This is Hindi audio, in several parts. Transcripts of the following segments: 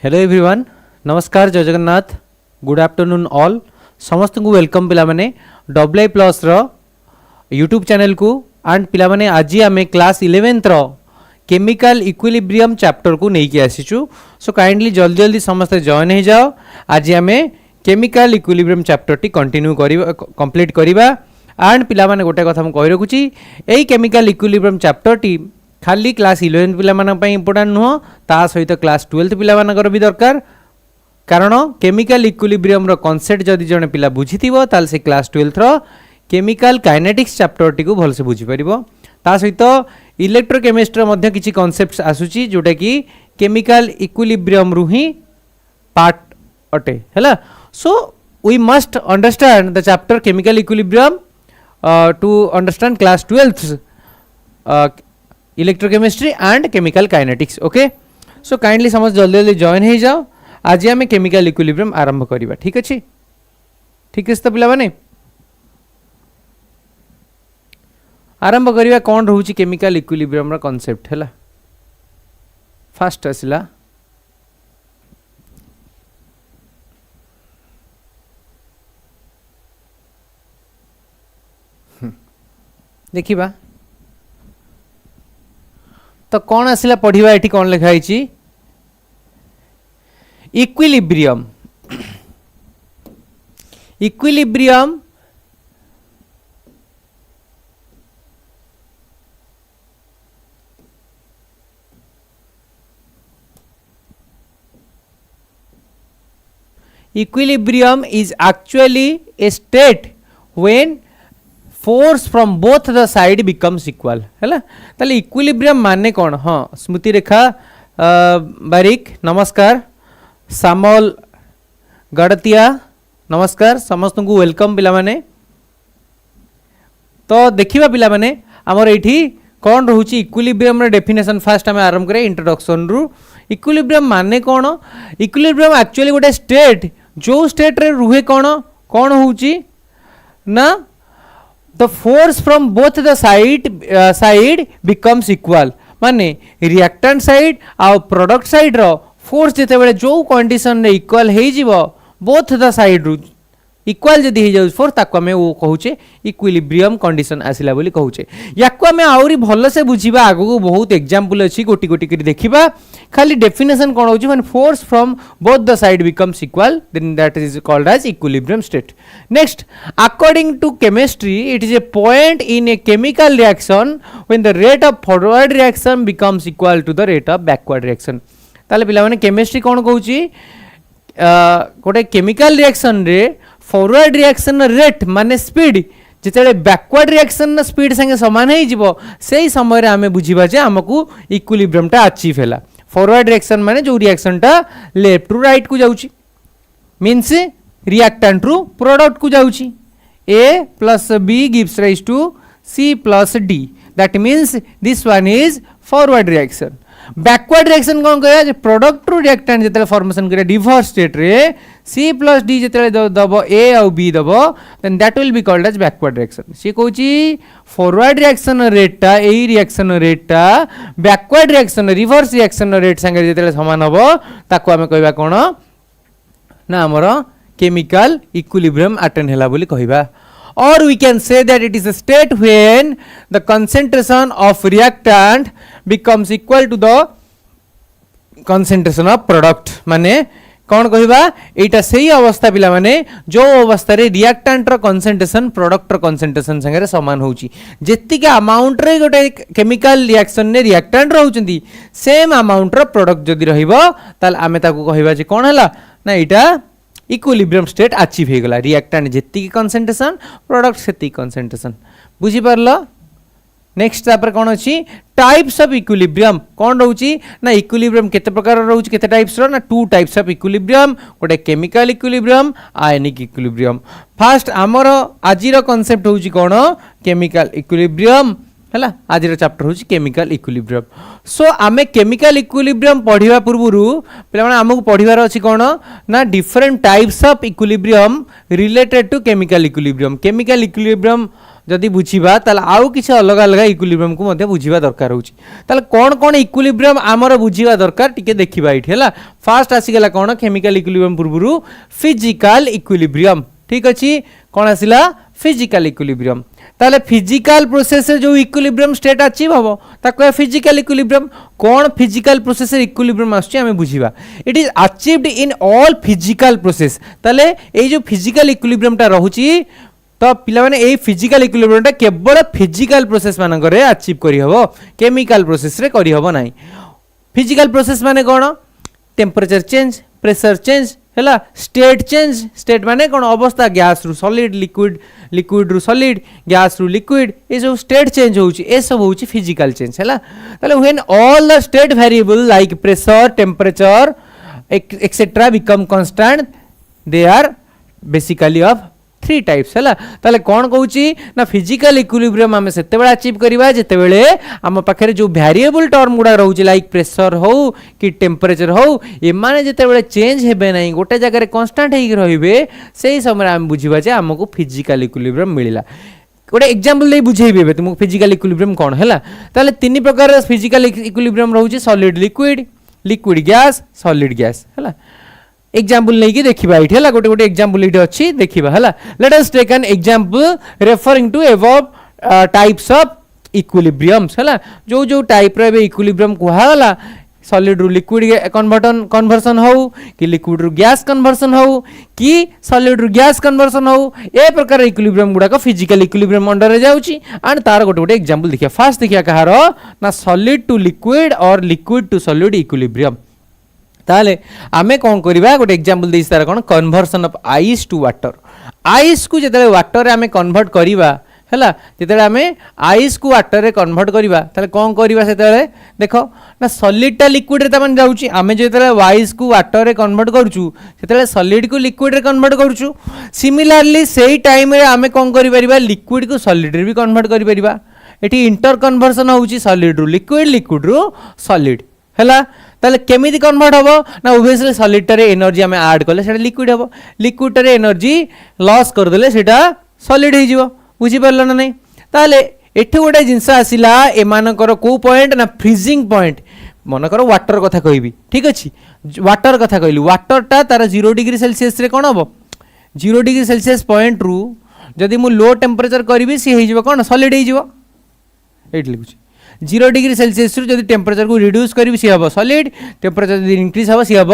हेलो एवरीवन, नमस्कार, जय जगन्नाथ, गुड आफ्टरनून ऑल। समस्त को वेलकम पिला माने डबल आई प्लस रो यूट्यूब चैनल को। एंड पिला माने आज आम क्लास 11th रो केमिकल इक्विलिब्रियम चैप्टर को नहीं कि आसीचु। सो काइंडली जल्दी जल्दी समस्त जॉइन हो जाओ। आज आम chemical equilibrium chapter T continue complete करिबा। एंड पिला माने गोटे कथा हम कहि रखुची, एई केमिकल इक्विलिब्रियम चैप्टर टी खाली क्लास 11th पिला मानक पई इंपोर्टेंट नुह, ता सहित क्लास 12th पिला मानकर भी दरकार। कारण केमिकल इक्विलिब्रियम रो कांसेप्ट जदि जने पिला बुझिथिबो ताल से क्लास 12th रो केमिकल काइनेटिक्स चैप्टर टी को भल से बुझि परिबो। ता सहित इलेक्ट्रोकेमिस्ट्री मध्ये किछि कांसेप्ट्स आसुची जोटा कि केमिकल इक्विलिब्रियम रु ही पार्ट अटे हैला। So we must understand the chapter chemical equilibrium to understand class 12th electrochemistry and chemical kinetics. Okay, so kindly समझ जल्दी जल्दी जॉइन हो जाओ। आज आम केमिकल इक्विलिब्रियम आरंभ करिबा। ठीक अछि, ठीक अछि तो पिला माने आरंभ करिबा। कोन रहउची केमिकल इक्विलिब्रियम रा कांसेप्ट हैला। फर्स्ट आसिला देखिबा तो कौन आसिला पढ़िबा। एठी कौन लिखा है equilibrium. Equilibrium equilibrium is actually a state when force from both the side becomes equal हैला। ताले इक्विलिब्रियम माने कौन? हाँ, स्मृति रेखा बारिक नमस्कार, सामल गड़तिया नमस्कार, समस्त को वेलकम पिला माने। तो देखिबा पिला माने हमर एठी कौन रहउची इक्विलिब्रियम रे डेफिनेशन। फास्ट हमें आरंभ करे इंट्रोडक्शन रु। इक्विलिब्रियम माने कौन? इक्विलिब्रियम एक्चुअली गोटे स्टेट, जो स्टेट रे रुहे कौन कौन होउची ना the force from both the side becomes equal। माने रिएक्टेंट साइड आ प्रोडक्ट साइड रो फोर्स जेते बेले जो कंडीशन रे इक्वल हे जीवो बोथ द साइड रु इक्वल जदी हे जाउ फोर्स ताको हमें वो कहूचे इक्विलिब्रियम कंडीशन आसिला बोली कहूचे। याको हमें आउरी भलो से बुझिबा, आगु को बहुत एग्जांपल अछि, गोटी गोटी करी देखिबा। खाली डेफिनेशन कोन होउची माने force from both the side becomes equal, then that is called as equilibrium state. Next, according to chemistry it is a point in a chemical reaction when the rate of forward reaction becomes equal to the rate of backward reaction. ताले पिला माने केमिस्ट्री कोन कहूची, गोटे केमिकल रिएक्शन रे फॉरवर्ड रिएक्शन रेट माने स्पीड जिते बैकवर्ड रिएक्शन स्पीड संगे समान हो जीवो, सेही समय रे आमे बुझिबा जे हमकु इक्विलिब्रियम टा अचीव हैला। फॉरवर्ड रिएक्शन माने जो रिएक्शन टा लेफ्ट टू राइट को जाउची, मींस रिएक्टेंट रु प्रोडक्ट को जाउची। A plus B gives rise to C plus D, that means this one is forward reaction। Backward reaction कौन कह प्रोडक्ट रु रिएक्टेंट जेते फॉर्मेशन करे रिवर्स स्टेट रे C plus D जेते दबो A और B दबो, then that will be called as backward reaction. सी कहूची फॉरवर्ड रिएक्शन रेट टा एई रिएक्शन रेट टा backward reaction reverse reaction rate संगे जेते समान हबो ताको हमें कहबा कोन ना हमर केमिकल इक्विलिब्रियम अटेन हैला बोली कहबा। Or we can say that it is a state when the concentration of reactant becomes equal to the concentration of product। माने कौन कहबा एटा सही अवस्था पिला माने जो अवस्था रे रिएक्टेंट रो कंसंट्रेशन प्रोडक्ट रो कंसंट्रेशन संगे समान होउची। जेति के अमाउंट रे गोटे केमिकल रिएक्शन ने रिएक्टेंट रहउचंदी सेम अमाउंट रो प्रोडक्ट जदी रहिबो ताल आमे ताको कहबा जे कोन हला ना एटा इक्विलिब्रियम स्टेट अचीव हो गला। रिएक्टेंट जेति कंसंट्रेशन प्रोडक्ट सेति कंसंट्रेशन, बुझी परलो। नेक्स्ट तापर कोन अछि टाइप्स ऑफ इक्विलिब्रियम कोन रहउची ना इक्विलिब्रियम केते प्रकार रहउची, केते टाइप्स रो ना टू टाइप्स ऑफ इक्विलिब्रियम, गोटे chemical equilibrium ionic equilibrium. First हमरो आजिरो कांसेप्ट होउची कोन केमिकल इक्विलिब्रियम है आज चैप्टर हूँ केमिकल इक्विलिब्रियम। सो आमे केमिकल इक्विलिब्रियम पढ़िया पूर्व पे आमको पढ़ार अच्छी कौन ना different types of equilibrium related to chemical equilibrium. Chemical equilibrium जदि बुझा ताल आउ किसी अलग अलग इक्विलिब्रियम को बुझा दरकार होता कौन कौन इक्विलिब्रियम आमर बुझा दरकार टिके देखा ये है। फास्ट आसीगला कौन केमिकल इक्विलिब्रियम पूर्व फिजिकल इक्विलिब्रियम। ठीक अच्छे कौन आसला फिजिकल इक्विलिब्रियम। ताले फिजिकल प्रोसेस जो इक्विलिब्रियम स्टेट अचीव हम ताको फिजिकल इक्विलिब्रियम। कौन फिजिकल प्रोसेस इक्विलिब्रियम आछे हमें बुझिबा it is achieved in all physical process. ताले ए जो फिजिकल इक्विलिब्रियम टा रहुची तो पिला माने ए फिजिकल इक्विलिब्रियम टा केवल फिजिकल प्रोसेस मानक रे अचीव करि हबो केमिकल प्रोसेस रे करि हबो नाही। फिजिकल प्रोसेस माने कोन टेम्परेचर चेंज प्रेशर चेंज है स्टेट चेंज। स्टेट माने कौन अवस्था गैस रु सॉलिड लिक्विड लिक्विड रु सॉलिड गैस रु लिक्विड ये सब स्टेट चेंज होउची ए सब होउची फिजिकल चेंज है। ताले when all the state variable like pressure temperature etcetera become constant they are basically of three types है। ताले कौन कहूची ना फिजिकल इक्विलिब्रियम आम से अचीव करवा जिते बड़े आम पाखे जो वेरिएबल टर्म गुड़ा रोचे लाइक प्रेशर हो कि टेम्परेचर हो एमाने जिते बड़े चेंज हेबे नहीं गोटे जगह कांस्टेंट होइक रहिबे सेही समय आम बुझिबा जे हमको फिजिकल इक्विलिब्रियम मिलिला। गोटे एग्जांपल दे बुझेबे तुमको फिजिकल इक्विलिब्रियम कौन है। ताले तीन प्रकार फिजिकल इक्विलिब्रियम रोचे solid liquid liquid gas solid gas है। एग्जांपल नहीं देखा ये है गोटे गोटे एग्जांपल ये अच्छी देखा है। Let us take an example referring to above types of equilibriums है। जो जो टाइप रे इक्विलिब्रियम कहला सॉलिड रु लिक्विड कन्वर्सन हो कि लिक्विड रु गैस कन्वर्सन हो कि सॉलिड रु गैस कन्वर्सन हो ए प्रकार इक्विलिब्रियम गुड़ाक फिजिकल इक्विलिब्रियम अंडर रे जाउची। एंड तार गोटे गोटे एग्जांपल देखिया। फास्ट देखिया कहार ना सॉलिड टू लिक्विड और लिक्विड टू सॉलिड इक्विलिब्रियम। ताले आमे कौन करवा गोटे एग्जांपल देइस तार कौन conversion of ice to water. Ice को जते वाटर रे आमे कन्वर्ट करवा है जते आमे आइस को वाटर रे कन्वर्ट करवा ताले कौन करवा सेते देखो ना सॉलिड टा लिक्विड रे तमन जाउची आमे जते आइस को वाटर रे कन्वर्ट करचू सेते सॉलिड को लिक्विड रे कन्वर्ट करचू। सिमिलरली सेही टाइम रे आमे कौन करि परिबा लिक्विड को सॉलिड रे भी कन्वर्ट करि परिबा। एठी इंटर कन्वर्सन होउची सॉलिड रु लिक्विड लिक्विड रु सॉलिड है। ताले केमिति कन्वर्ट हबो ना ओबियसली सॉलिड टारे एनर्जी आमे ऐड करले सेटा लिक्विड हबो लिक्विड टारे एनर्जी लॉस कर देले सेटा सॉलिड हो जिवो बुझी परलो ना नहीं। ताले एठी गोटे जिंस आसिला एमानकर को पॉइंट ना फ्रीजिंग पॉइंट मन कर वाटर कथा कहबी ठीक अछि वाटर कथा कहली वाटर टा तार 0 डिग्री सेल्सियस रे कोन हबो 0 डिग्री सेल्सियस पॉइंट रु जदि मु लो टेम्परेचर करबी सी हे जिवो कोन सॉलिड हे जिवो एठी लिखुची 0 डिग्री सेल्सियस जब टेम्परेचर को रिड्यूस करी सी हम सॉलिड टेम्परेचर जब इंक्रीज हम सी हम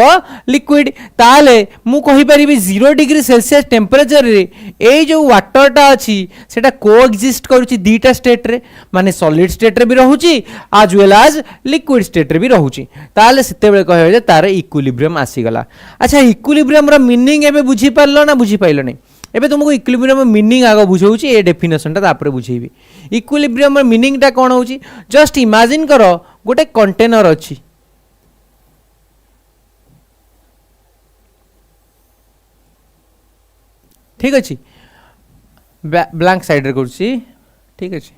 लिक्विड। ताले मु कहि परिबी 0 डिग्री सेल्सियस टेम्परेचर रे ए जो वाटर टा अछि सेटा कोएक्जिस्ट करूची दीटा स्टेट रे माने सॉलिड स्टेट रे भी रहूची आज वेल एज लिक्विड स्टेट रे भी रहूची। ताले सेते बेले कहबे जे तार इक्विलिब्रियम आसी गला। अच्छा इक्विलिब्रियम रो मीनिंग एबे बुझी पारलो ना बुझी पाइलो नै एबे तुमको इक्विलिब्रियम मीनिंग आगो बुझाऊची ए डेफिनेशन टा तापर बुझेबी। इक्विलिब्रियम मीनिंग टा कोन होची जस्ट इमेजिन करो गोटे कंटेनर अछि ठीक अछि ब्लैंक साइड रे करछि ठीक अछि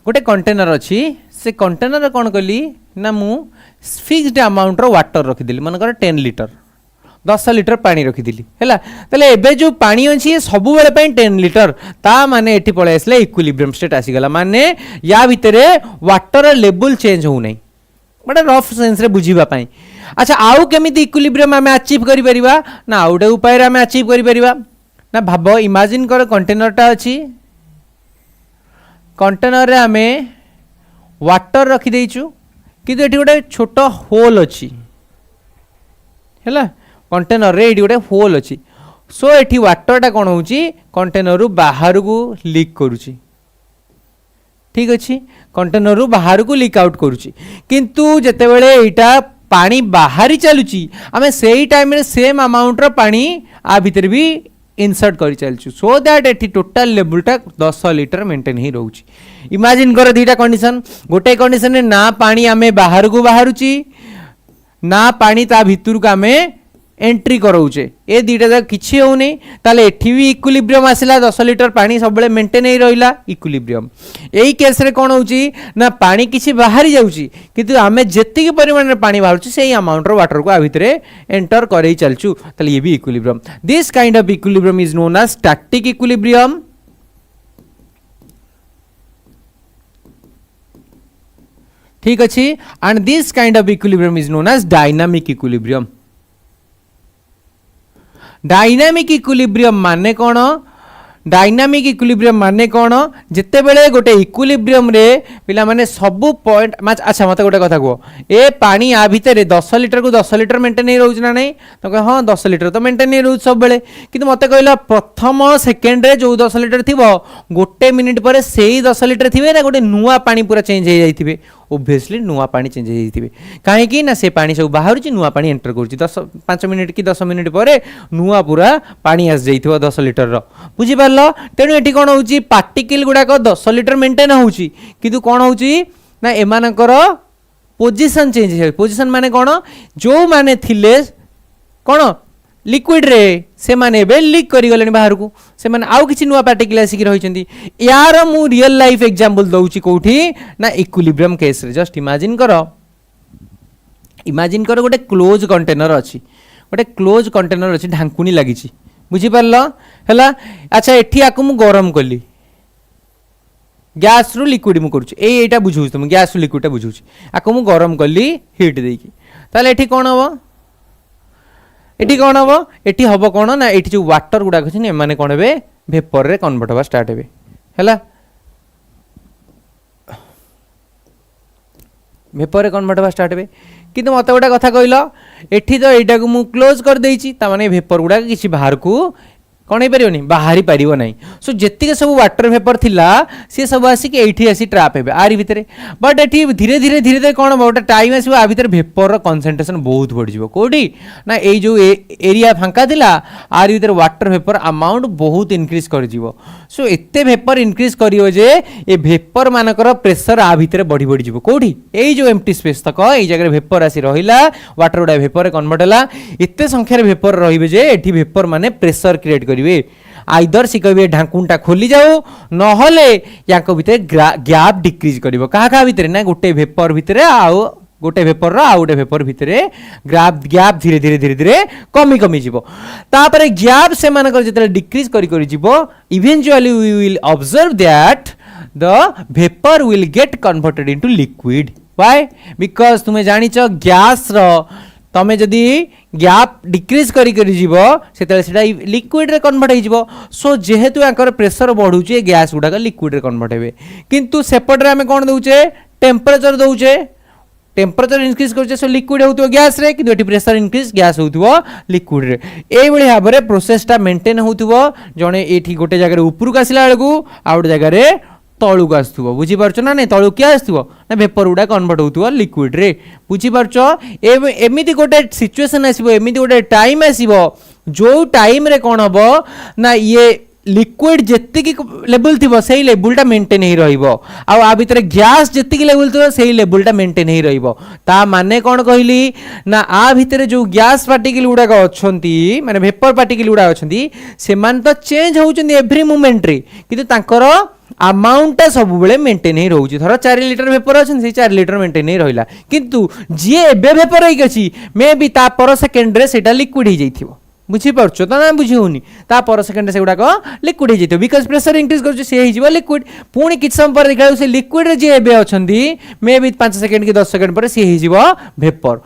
गोटे कंटेनर अछि से कंटेनर कोन कली ना मु फिक्स्ड अमाउंट रो वाटर रखि दिली मन कर 10 लीटर 10 लीटर पानी रखिदी है। ताले एबे जो पानी अच्छी सब बेले 10 लीटर ता माने एठी पळे आसले इक्विलिब्रियम स्टेट आसीगला माने या भितरे वाटर लेवल चेंज हो नहीं बड़ा रफ सेंस रे बुझीबा पाई। अच्छा आउ केमिति इक्विलिब्रियम आमे अचीव करि परिबा ना आउडे उपाय रे आमे अचीव करि परिबा ना भाबो इमेजिन कर कंटेनर टा अछि कंटेनर रे आमे वाटर रखि देइचु किंतु एठी गोटे छोट होल अछि हैला कंटेनर रे एठी गोटे होल अछि। सो एठी वाटर टा कोन होउची कंटेनर रु बाहर को लीक करूची ठीक अछि कंटेनर रु बाहर को लीक आउट करूची किंतु जते बेले एटा पानी बाहरी चलुची आमे सेही टाइम रे सेम अमाउंट रो पानी आ भीतर भी इनसर्ट करि चलछु सो दैट एठी टोटल लेवल टा 10 लीटर मेंटेन ही रहउची। इमेजिन कर दीटा कंडीशन गोटे कंडीशन रे ना पानी आमे बाहर को बाहरुची ना पानी ता भीतर को आमे एंट्री कराऊे ए दुईटा जाक किसी होनी ताले एठी भी इक्विलिब्रियम आसला 10 लिटर पानी सब मेंटेन ही रहा इक्विलिब्रियम यही केस रे कौन होची ना पानी किसी बाहरी जाऊँगी किंतु आमे जेतिकी परिमाण में पानी बाहर से अमाउंट वाटर को आ भितर एंटर कर चलचु ताले ये भी equilibrium this kind of equilibrium is known as static equilibrium ठीक अच्छी and this kind of equilibrium is known as dynamic equilibrium dynamic equilibrium माने कौन डायनामिक इक्विलिब्रियम माने कौन जिते बेले गोटे इक्विलिब्रियम रे पिला माने सबु पॉइंट अच्छा मत गोटे कथा कह ए पानी आ भितर 10 लिटर को 10 लिटर मेंटेन नहीं रोज ना नहीं तो कह हाँ 10 लिटर तो मेंटेन नहीं रोज सब बेले किंतु मत कहला प्रथम सेकेंड रे जो 10 लिटर थिबो गोटे मिनिट पर से 10 लिटर थिबे ना गोटे नुआ पानी पूरा चेंज हो जाइथिबे ओब्वियसली नुआ पानी चेंज हो जाइथिबे कहीं ना से पानी सब बाहर नुआ पानी एंटर करुच्ची 5 मिनिट कि 10 मिनिट पर नुआ पूरा पानी आस जाइथिबो 10 लिटर बुझी पारलो तेणु एठी कोन होउची पार्टिकल गुडाक 10 लिटर मेंटेन होउची किंतु कोन होउची ना एमानकर पोजीशन चेंज हो पोजीशन माने कोन जो माने थिले कोन लिक्विड रे से माने बे लीक करी गलेनी बाहर को से माने आउ किछि नुवा पार्टिकल आसी रहिचंती यार मु रियल लाइफ एग्जांपल दउची कोठी ना इक्विलिब्रियम केस रे जस्ट इमेजिन करो गोटे क्लोज कंटेनर अछि ढांकुनी लागिछि बुझी परलो हला अच्छा एठी आकु मु गरम कली गैस रु लिक्विड मु करूची एटा बुझौछ तुम गैस रु लिक्विड टा बुझौची आकु मु गरम कली हीट देकी ताले एठी कोन हबो एठी कौन हम एठी हम कौन ना एठी जो वाटर गुड़ाक अच्छे एमाने कौन हे भेपर रे कन्वर्ट हवा स्टार्ट हे हैला भेपर रे कन्वर्ट हवा स्टार्ट हे किंतु मत गोटे कथा कहल एठी तो एटा को मु क्लोज कर देइची ता माने भेपर गुड़ाक किसी बाहर को कौन हो पारिबनी बाहरी पारिबो नाही सो जेतिके सब वाटर वेपर थिला से सब आसी के एठी आसी ट्रैप हेबे आरी भितरे बट एठी धीरे धीरे कौन गोटे टाइम आसीबो आ भितर वेपर रो कंसंट्रेशन बहुत बढ़ जिवो कोडी ना ए जो एरिया फांका थिला आरी भितर वाटर वेपर अमाउंट बहुत इंक्रीज कर जिवो सो एते वेपर इंक्रीज करियो जे ए वेपर मानकर प्रेशर आ भितर बढ़ी बढ़ी जिवो कोडी ए जो एम्प्टी स्पेस तक ए जगह वेपर आसी रहिला वाटर गुडा वेपर रे कन्वर्ट हला एते संख्या रे वेपर रहिबे जे एठी वेपर माने प्रेशर क्रिएट करिवे आइदर सी कहे ढांकुणटा खोली जाओ नहले याको भितर गैप डिक्रीज करिवो कहा भितर ना गोटे वेपर भितर आउ गोटे वेपर रो आ गोटे वेपर भितर गैप धीरे धीरे कमी जीवो तापरे गैप से मानकर जतले डिक्रीज करी जीवो eventually we will observe that the vapour will get converted into liquid why because तुमे जानिचो गैस रो तमें जदि गैप डिक्रीज करी जीवो सेतले सेटा लिक्विड रे कन्वर्ट हो जीवो सो जेहेतु आकर प्रेशर बढ़ुचे गैस गुडाक लिक्विड रे कन्वर्ट हेबे किंतु सेपट रे हमें कोन दउचे टेम्परेचर दउचे टेम्परेचर इंक्रीज करछे सो लिक्विड होतो गैस रे किंतु एटी प्रेशर इंक्रीज गैस होतो लिक्विड रे एई भली भाबरे प्रोसेसटा मेंटेन होतो जणे एठी गोटे जगह रे ऊपर को आसिला बेलकू आ गोटे जगह रे तलू को आसुव बुझी पारछ ना नहीं तलू क्या आसुव ना वेपर गुडा कन्वर्ट होतुव लिक्विड रे बुझी पारछ एमिति गोटे सिचुएशन आसीबो एमिति गोटे टाइम आसीबो जो टाइम रे कोन हबो ना ये लिक्विड जेतिकी लेवल थिबो सेही लेवलटा मेंटेन ही रहइबो आ भितर गैस जेतिकी लेवल थिबो सेही लेवलटा मेंटेन ही रहइबो ता माने कोन कहली ना आ भितर जो गैस पार्टिकल गुडा अछंती माने वेपर पार्टिकल गुडा अछंती से मान तो चेंज होउचंदी एवरी मोमेंट रे किंतु तांकर अमाउंट सब बेले मेंटेन ही रोचे धर 4 लिटर वेपर अच्छे 4 लिटर मेंटेन ही रहा किंतु जी एबे वेपर होगी मे बी ता पर सेकेंड रे सेटा लिक्विड हो जाइथिबो बुझी पारछो त ना बुझी होनी ता पर सेकेंड से गुडाक लिक्विड हो जाइथिबो बिकॉज प्रेशर इंक्रीज करछ से ही जीवो लिक्विड पुणी किछ समय पर देखा से लिक्विड रे जे एबे अछंती मे बी 5 सेकेंड कि 10 सेकेंड पर से ही जीवो वेपर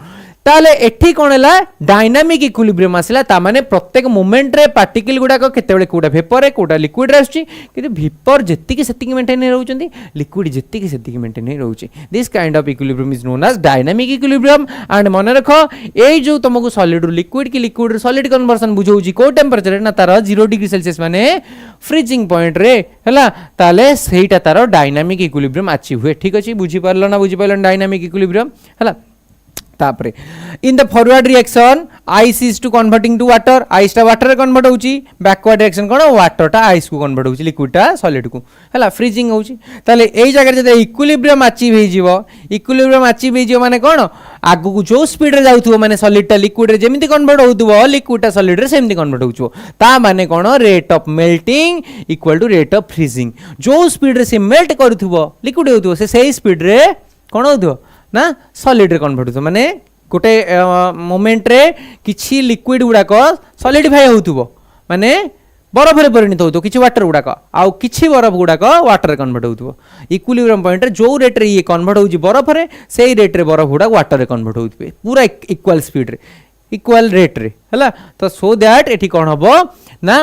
ताले एठी कोन हला डायनामिक इक्विलिब्रियम आसिला ता माने प्रत्येक मोमेंट रे पार्टिकल गुडा को केतेबेले कोडा वेपर रे कोडा लिक्विड रे आछी किंतु वेपर जेतिकी सेतिकी मेंटेन रहउचंदी लिक्विड जेतिकी सेतिकी मेंटेन रहउची this kind of equilibrium is known as dynamic equilibrium and मन रखो एई जो तुमको सॉलिड रु लिक्विड की लिक्विड रे सॉलिड कन्वर्जन बुझौची को टेंपरेचर ना तार 0 डिग्री सेल्सियस माने फ्रीजिंग पॉइंट रे हला ताले सेहीटा तार डायनामिक इक्विलिब्रियम आछि हुए ठीक अछि बुझी पारलो ना बुझी पारलो डायनामिक इक्विलिब्रियम हला तापरे in the forward reaction ice is to converting to water आइसटा वाटर कन्वर्ट होची बैकवर्ड डायरेक्शन कोन वाटरटा आइस को कन्वर्ट होची लिक्विडटा सॉलिड को हला फ्रीजिंग होची ताले एई जगह जदे इक्विलिब्रियम अचीव हे जीवो इक्विलिब्रियम अचीव हे जीवो माने कोन आगु को जो स्पीड रे जाउथुबो माने सॉलिडटा लिक्विड रे जेमिति कन्वर्ट होउथुबो लिक्विडटा सॉलिड रे सेमिति कन्वर्ट होउचो ता माने कोन rate of melting equal to rate of freezing जो स्पीड रे से मेल्ट करूथुबो लिक्विड होउथुबो से सेही स्पीड रे कोन होउथुबो ना सॉलिड रे कन्वर्ट होउथुबो माने गोटे मोमेंट रे किछि लिक्विड गुड़ाक सॉलिडिफाई होउथुबो माने बरफ रे परिणत होउथुबो किछि वाटर गुड़ाक आउ किछि बरफ गुड़ाक वाटर रे कन्वर्ट होउथुबो इक्विलिब्रियम पॉइंट रे जो रेट रे ये कन्वर्ट होउची बरफ रे सेही रेट रे बरफ गुड़ाक वाटर रे कन्वर्ट होउथबे पूरा इक्वल स्पीड रे इक्वल रेट रे हला तो सो दैट एठी कोन हबो ना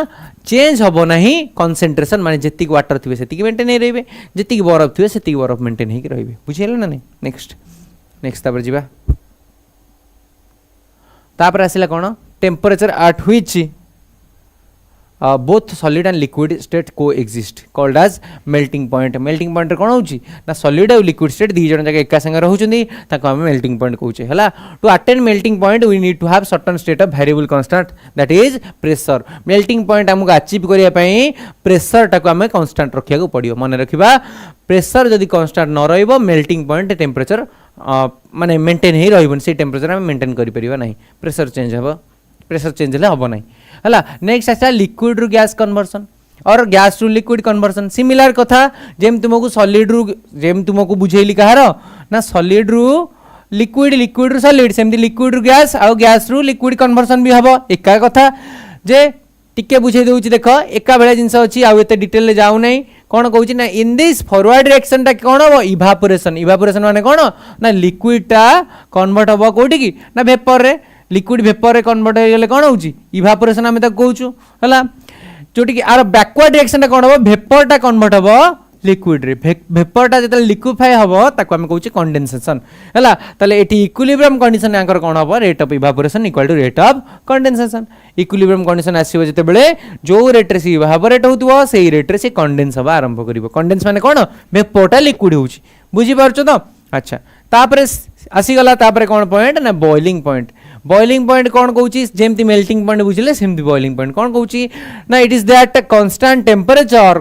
चेंज हबो नाही कंसंट्रेशन माने जति वाटर थिबे सेति मेंटेन हे रहबे जति बरफ थिबे सेति बरफ मेंटेन हे रहबे बुझियले ना नहीं नेक्स्ट तापर जिबा तापर आसिला कोन temperature at which both solid and liquid state coexist called as melting point कोन होची ना सॉलिड और लिक्विड स्टेट दी जण जगह एका संग रहउचंदी ताको हम मेल्टिंग पॉइंट कहूचे हला to attain melting point we need to have certain state of variable constant that is pressure melting point हमको अचीव करिया पई प्रेशर टाको हम कांस्टेंट रखिया को पड़ियो मन रखिबा प्रेशर जदी कांस्टेंट न रहइबो मेल्टिंग पॉइंट टेम्परेचर माने मेंटेन ही रहइबन से टेम्परेचर हम मेंटेन करि परिबा नाही प्रेशर चेंज हबो प्रेशर चेंज ले हबो नाही हला नेक्स्ट आसा लिक्विड रु गैस कन्वर्सन और गैस रु लिक्विड कन्वर्सन सिमिलर कथा जेम तुमको सॉलिड रु जेम तुमको बुझेली कहार ना सॉलिड रु लिक्विड लिक्विड रु सॉलिड सेमती लिक्विड रु गैस आ गैस रु लिक्विड कन्वर्सन भी हबो एका कथा जे टिके बुझे देउची देखो एका बेला जिंस अछि आ एते डिटेल ले जाउ नै कोन कहउची ना इन दिस फॉरवर्ड डायरेक्शन टा कोन हबो इवापोरेशन माने कोन ना लिक्विड टा कन्वर्ट हबो कोठी की ना वेपर रे लिक्विड वेपर रे कन्वर्ट हो गेले कोन होउची इवापोरेशन हमें त कहउछु हला जोटी की आर बैकवर्ड डायरेक्शन टा कोन हबो वेपर टा कन्वर्ट हबो लिक्विड रे वेपर टा जते लिक्विफाई हबो ताको हम कहउची कंडेंसेशन हला तले एटी इक्विलिब्रियम कंडीशन आंकर कोन हबो rate of evaporation equal to rate of condensation equilibrium condition आसीबो जते बेले जो रेट रे से इवापोरेट होतबो सेही रेट रे से कंडेंस हबा आरंभ करिवो कंडेंस माने कोन वेपर टा लिक्विड होउची बुझी पारछो तो अच्छा तापरे आसी गला तापरे कोन पॉइंट ना बॉइलिंग पॉइंट कोन कहउची जेमती मेल्टिंग पॉइंट बुझिले सेमती बॉइलिंग पॉइंट कोन कहउची ना it is that constant temperature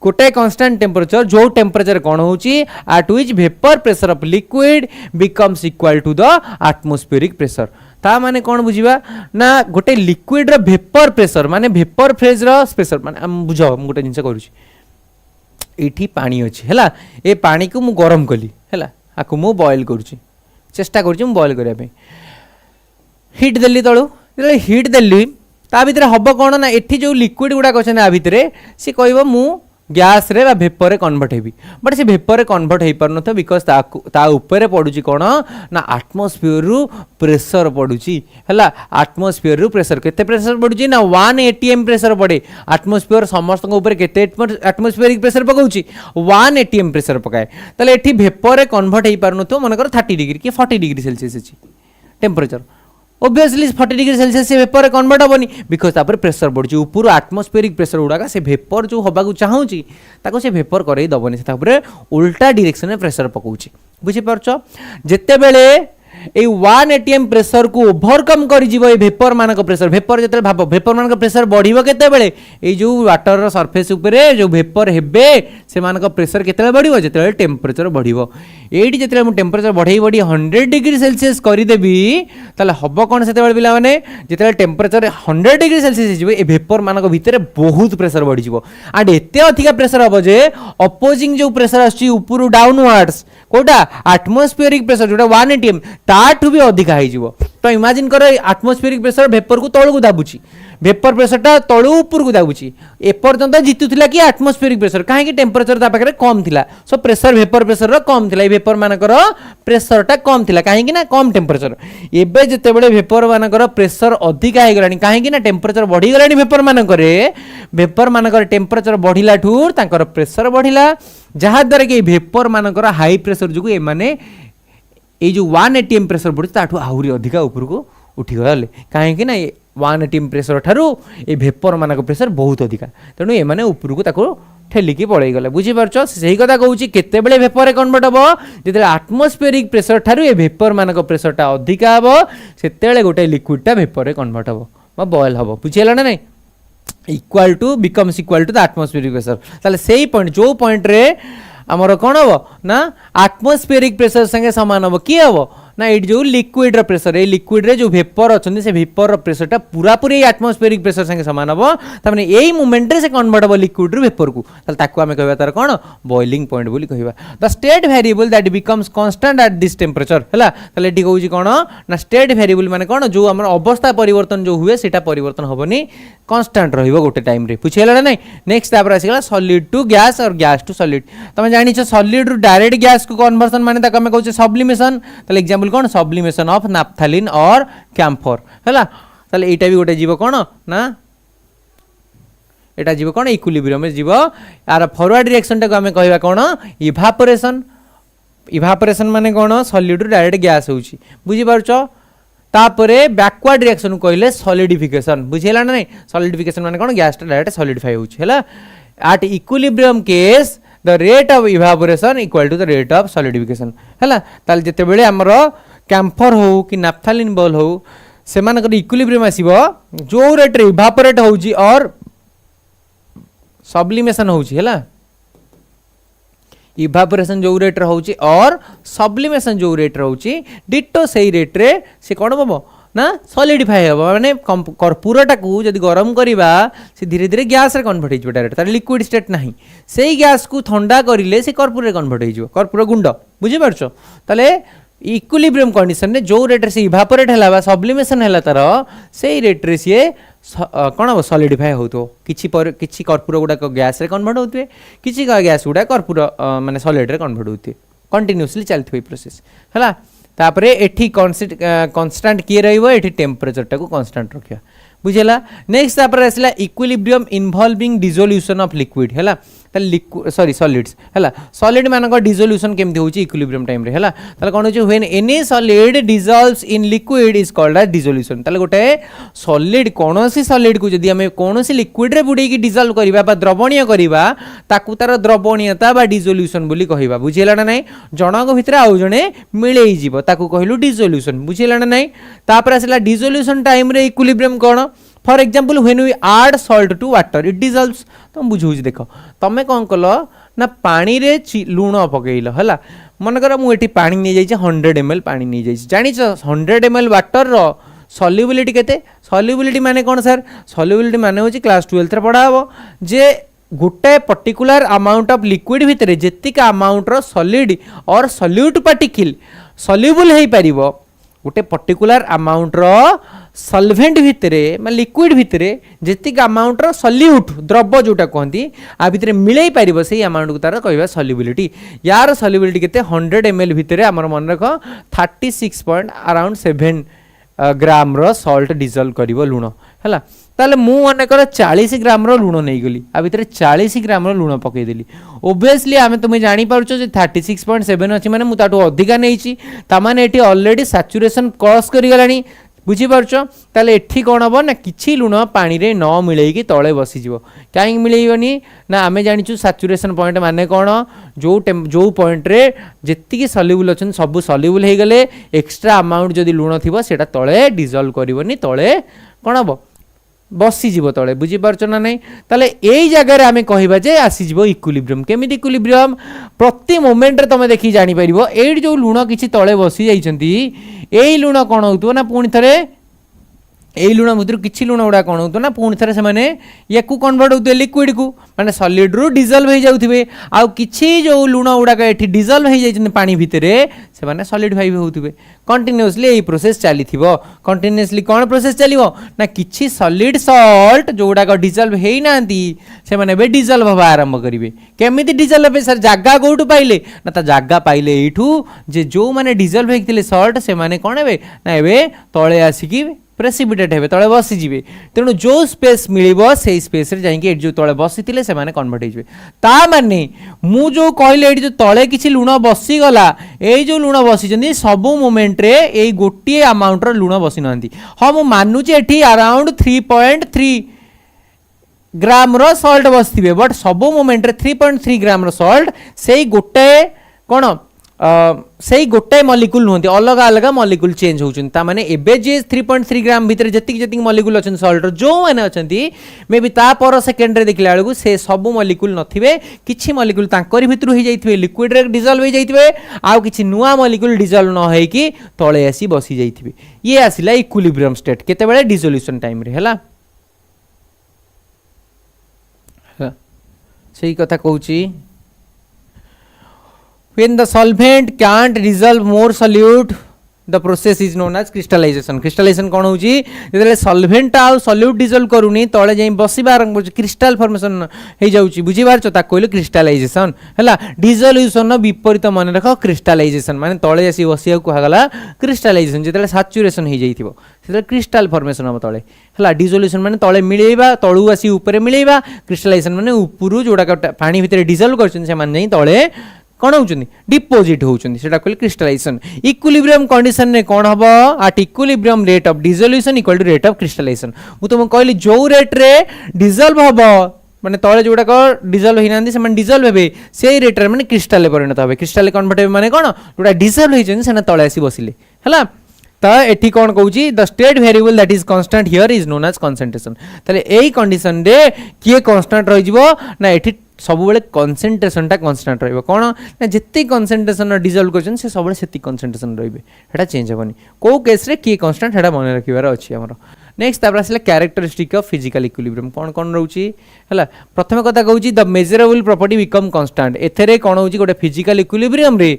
गोटे कांस्टेंट टेम्परेचर जो टेम्परेचर कोन होउची at which vapour pressure of liquid becomes equal to the atmospheric pressure ता माने कोन बुझिबा ना गोटे लिक्विड रो वेपर प्रेशर माने वेपर फेज रो प्रेशर माने बुझो गोटे जिंस करूची एठी पानी अछि हला ए पानी को मु गरम कली हला आकु मु बॉयल करूची चेष्टा करूची मु बॉयल करिया पे हीट देली तळु जे हीट देली ता भितरे हबो कोन ना एठी जो लिक्विड गुडा कछन आ भितरे से कहबो मु गैस रे बा वेपर रे कन्वर्ट हेबी बट से वेपर रे कन्वर्ट हे परनो तो बिकॉज ता ऊपर पडुची कोन ना एटमॉस्फेयर रु प्रेशर पडुची हला एटमॉस्फेयर रु प्रेशर केते प्रेशर पडुची ना 1 atm प्रेशर पडे एटमॉस्फेयर समस्त ऊपर केते एटमॉस्फेरिक प्रेशर पकाउची 1 atm प्रेशर पकाए तले एठी वेपर रे कन्वर्ट हे परनो तो मनकर 30 डिग्री कि 40 डिग्री सेल्सियस अछि टेम्परेचर obviously 40 डिग्री सेल्सियस से वेपर कन्वर्ट होबनी बिकॉज तापर प्रेशर बढ़ुची ऊपर एटमॉस्फेरिक प्रेशर गुड़ाका से वेपर जो हबा को चाहूची ताको से वेपर करई दबनी से तापर उल्टा डायरेक्शन में प्रेशर पकाउची बुझी परछो जत्ते बेले ए 1 atm प्रेशर को ओवरकम करि जीवो ए वेपर मानक प्रेशर वेपर जते भाबो वेपर मानक प्रेशर बढ़िबो केते बेले ए जो वाटर रो सरफेस ऊपर जो वेपर हेबे से मानक प्रेशर केते बढ़िबो जते टेम्परेचर बढ़िबो एडी जते मु टेम्परेचर बढ़ई 100 डिग्री सेल्सियस करि देबी ताले हबो कोन सेते बेले बिला माने जते टेम्परेचर 100 डिग्री सेल्सियस जीवो ए वेपर मानक भीतर बहुत प्रेशर बढ़ी जीवो आड एते अधिका प्रेशर हबो जे अपोजिंग जो प्रेशर आछि ऊपर डाउनवर्ड्स कोटा एटमॉस्फेरिक प्रेशर जोटा 1 atm ताठू भी अधिका हो जीवो तो इमेजिन करो एटमॉस्फेरिक प्रेशर वेपर को तळु को दाबुची वेपर प्रेशर टा तळु ऊपर को दाबुची ए पर्यंत जितुथिला कि एटमॉस्फेरिक प्रेशर काहे कि टेम्परेचर ता पाखरे कम थिला सो प्रेशर वेपर प्रेशर रो कम थिला ए वेपर मानकर प्रेशर टा कम थिला काहे कि ना कम टेम्परेचर एबे जते बेले वेपर मानकर प्रेशर अधिका हे गलानी काहे कि ना टेम्परेचर बढ़ी गलानी वेपर मानकर टेम्परेचर बढ़िला ठूर तांकर प्रेशर बढ़िला जहा द्वारा कि वेपर मानकर हाई प्रेशर जुगु ए माने ए जो 1 atm प्रेशर बढ़ी ताठू आहुरी अधिका ऊपर को उठी गले काहे कि ना 1 atm प्रेशर ठारू ए वेपर मानक प्रेशर बहुत अधिका तेणु ए माने ऊपर को ताको ठेलिकी पड़े गले बुझीपार से कथा कहूँ केतेबेले वेपर कन्वर्ट हम जो आटमोस्फेरिक प्रेशर ठारू ए वेपर मानक प्रेशरटा अधिका हम से गोटे लिक्विडटा वेपर कन्वर्ट हम बॉयल हम बुझीगला ना नहीं equal to becomes equal to the atmospheric pressure ताले सेही पॉइंट जो पॉइंट रे आमर कौन हम ना आटमोस्फेरिक प्रेशर संगे सामान हम किए हम ना ये जो लिक्विड प्रेशर ये लिक्विड रे जो वेपर अच्छे से वेपर प्रेशरटा पूरा पूरी आटमोस्फेरिक प्रेशर संगे सामान हम तार यही मोमेंट रे से कन्वर्ट हम लिक्विड रु वेपर को ताकू आम कह तार कौन बॉइलिंग पॉइंट बोली कहवा the state variable that becomes constant at this temperature है ताले एठी कहूँ कौन ना स्टेट वेरिएबल माने कौन जो आम अवस्था परिवर्तन जो हुए सेटा परिवर्तन हेनी कांस्टेंट रहिबो गोटे टाइम रे पूछेला ना नेक्स्ट तापर आसीगला सॉलिड टू गैस और गैस टू सॉलिड तुम जानिछ सॉलिड रु डायरेक्ट गैस को कन्वर्सन माने ताको हम कहूँ सब्लिमेशन ताले एग्जांपल कौन सब्लिमेशन ऑफ नाफ्थालिन और कैम्फर है ताले एटा भी गोटे जीव कौन ना एटा जीव कौन इक्विलिब्रियम में जीव यार फॉरवर्ड रिएक्शन टाको आम कहवा कौन इवापोरेशन इवापोरेशन माने कौन सॉलिड रु डायरेक्ट गैस होउची बुझी पारुछ तापरे बैकवर्ड रिएक्शन कहले सॉलिडिफिकेशन बुझेला ना नहीं सॉलिडिफिकेशन माने कौन गैस डायरेक्ट सॉलिडिफाई होउची है at equilibrium case the rate of evaporation equal to the rate of solidification है ताल जिते बेले हमर कैम्फर हो कि नाफ्थालिन बॉल हो से मानकर इक्विलिब्रियम आसीबो जो रेट रे इवापोरेट होउची और सब्लिमेशन होउची है इवापोरेशन जो रेट रे होउची और सब्लिमेशन जो रेट रे होउची डिटो सेही रेट रे से कोन बबो ना सॉलिडिफाई हम माने कर्पूरटा को जदि गरम करवा से धीरे धीरे गैस रे कन्वर्ट हो डायरेक्ट तार लिक्विड स्टेट नहीं से गैस को ठंडा करिले से कर्पूर रे कन्वर्ट हो कर्पूर गुंड बुझी पारछो ताले इक्विलिब्रियम कंडीशन रे जो रेट रे से इवापोरेट हैला बा सब्लिमेशन हैला तार से रेट रे से कौन हम सॉलिडिफाई होतो किछि कर्पूर गुडा गैस रे कन्वर्ट होते किछि गैस गुडा कर्पूर माने सॉलिड रे कन्वर्ट होते कंटिन्यूअसली चलथि प्रोसेस हैला तापरे एठी कांस्टेंट किए रहिबो एठी टेम्परेचर टाको कांस्टेंट रखिया बुझेला नेक्स्ट तापरे आसला equilibrium involving dissolution of liquid हैला सॉरी सॉलिड्स है सॉलिड मान डिसोल्यूशन केमती होची इक्विलिब्रियम टाइम रे है ताले कोन होची when any solid dissolves in liquid is called as dissolution ताले गोटे सॉलिड कोनोसी सॉलिड को जदी हमें कोनोसी लिक्विड रे बुडे की डिसॉल्व करबा बा द्रवणीय करबा ताकू तार द्रवणीयता बा डिसोल्यूशन बोली कहिबा बुझिला ना नै जणक भितर आउ जणे मिलेई जीवो ताकू कहिलु डिसोल्यूशन बुझिला ना नै तापर आसला डिसोल्यूशन टाइम रे इक्विलिब्रियम कोन for example when we add salt to water it dissolves तुम बुझौज देख तमे कौन कल ना पानी रे लुण पकईल है मनकर मुझे पानी नहीं जाइए 100 ml पानी नहीं जाइए जानिच 100 ml वाटर रो सॉल्युबिलिटी केते सॉल्युबिलिटी माने कौन सर सॉल्युबिलिटी माने होची क्लास 12 रे पढ़ा हबो जे गोटे पर्टिकुलर अमाउंट ऑफ लिक्विड भितर जेतिक अमाउंट रो सॉलिड और सॉल्यूट पार्टिकल सॉल्युबल हेई परिबो गोटे पर्टिकुलर अमाउंट रो सॉल्वेंट भितरे माने लिक्विड भितरे जेतिक अमाउंट रो सॉल्यूट द्रव्य जोटा कहती आ भितरे मिलई पारिबो सेही अमाउंट को तार कहबा सॉल्युबिलिटी यार सॉल्युबिलिटी केते 100 ml भितरे हमर मन रख 36 पॉइंट अराउंड 7 ग्राम रो सॉल्ट डिसॉल्व करिवो लुण हैला ताले मु अनेकर 40 ग्राम रो लुण नै गली आ भितरे 40 ग्राम रो लुण पकई देली ओबवियसली आमे तुमे जानि पारुछो जे 36.7 अछि माने मु ताटो अधिका नैछि ता माने एठी ऑलरेडी सैचुरेशन क्रॉस करि गलानी बुझी पारुछ ताले एठी कोन हबो ना किछि लुण पानी रे न मिलेई कि तळे बसी जीवो काई मिलेइबनी ना आमे जानिछु सैचुरेशन पॉइंट माने कोन जो पॉइंट रे जेति कि सॉल्युबल अछन सब सॉल्युबल हे गले एक्स्ट्रा अमाउंट जदी लुण थिबो सेटा तळे डिसॉल्व करिवनी तळे कोन हबो बसी जीव तले बुझी पारछ ना नहीं ताले एई जगह रे आमे कहिबा जे आसी जीव इक्विलिब्रियम केमिति इक्विलिब्रियम प्रति मोमेंट रे तमे देखि जानि परिबो एई जो लुण किछि तळे बसी जाइछंती एई लुण कोन होतबो ना पुणी थरे एई लुण भितर किछि लुण उडा कोन होतो ना पुणी थरे से माने याकू कन्वर्ट होते लिक्विड को माने सॉलिड रु डिसॉल्व हे जाउथिबे आ किछि जो लुण उडा का एठी डिसॉल्व हे जाइछन पानी भितरे से माने सॉलिडिफाई होउथिबे कंटीन्यूअसली एई प्रोसेस चलीथिबो कंटीन्यूअसली कोन प्रोसेस चलीबो ना किछि सॉलिड सॉल्ट जोडा का डिसॉल्व हेई नांती से माने बे डिसॉल्व हवा आरंभ करिवे केमिति डिसॉल्व हे सर जागा कोठु पाइले ना ता जागा पाइले एठू जे जो माने डिसॉल्व हेथिले सॉल्ट से माने कोन हेबे ना एबे तळे आसीकी प्रेसिपिटेट हेबे तळे बसी जिवे तेणु जो स्पेस मिलिबो सेही स्पेस रे जाईके जो तळे बसितिले से माने कन्वर्ट हे जिवे ता माने मु जो कहले एठी जो तळे किछि लुण बसी गला एई जो लुण बसी जंदी सब मोमेंट रे एई गोटिए अमाउंट रो लुण बसी नंती हम मानु जे एठी अराउंड 3.3 ग्राम रो सॉल्ट बसथिबे बट सब मोमेंट रे 3.3 ग्राम रो सॉल्ट सेही गोटे कोन से गोटे मलिक्यूल नुहति अलग अलग मलिक्यूल चेंज होउछन ता माने एबे जे 3.3 ग्राम भीतर जतिक जतिक मलिक्यूल अछन सॉल्ट जो माने अछंती मे बी ता पर सेकेंड रे देखला बेलकु से सब मलिक्यूल नथिबे किछि मलिक्यूल तांकरी भितर होई जाइथिबे लिक्विड रे डिसॉल्व होई जाइथिबे आ किछि नुवा मलिक्यूल डिसॉल्व न होई कि तळे आसी बसी जाइथिबे ये आसिला इक्विलिब्रियम स्टेट केते बेले डिसोल्यूशन टाइम रे हला सही कथा कहूची when the solvent can't dissolve more solute the process is known as crystallization crystallization कोन होची जेतले solvent आ solute dissolve करूनी तळे जाई बसिबा आरंभ होची crystal formation हे जाउची बुझी बार चता कहलो crystallization हला dissolution न विपरीत मन रखो crystallization माने तळे आसी बसिया को हागला crystallization जेतले saturation हे जाईथिबो सेतले crystal formation हम तळे हला dissolution माने तळे मिलेबा तळु आसी ऊपर मिलेबा crystallization माने ऊपरु जोडा पानी भितर dissolve करछन से मान जाई तळे कौन होचुनी डिपोजिट होचुनी सेटा कहले क्रिस्टलाइजेशन इक्विलिब्रियम कंडीशन ने कौन हबो at equilibrium rate of dissolution equal to rate of crystallisation मु तुम कहली जो रेट रे डिसॉल्व हबो माने तळे जोडा को डिसॉल्व हिनांदी से माने डिसॉल्व हेबे सेही रेट रे माने क्रिस्टल ले परिणत होबे क्रिस्टल कन्वर्ट हेबे माने कोन जोडा डिसॉल्व होइछन सेना तळे आसी बसिले हला त एठी कोन कहूची the state variable that is constant here is known as concentration तले एई कंडीशन रे किए कांस्टेंट रहि जिवो ना एठी सब बेले कंसंट्रेशन टा कांस्टेंट रहइबो कोन ना जत्ते कंसंट्रेशन डिसॉल्व करछन से सब बेले सेति कंसंट्रेशन रहइबे हेटा चेंज हेबनी को केस रे की कांस्टेंट हेटा मन रखिबार अछि हमर नेक्स्ट तापर आसले कैरेक्टरिस्टिक ऑफ फिजिकल इक्विलिब्रियम कोन कोन रहउची हला प्रथम कथा कहूची the measurable property become constant एथरे कोन होची गोटे फिजिकल इक्विलिब्रियम रे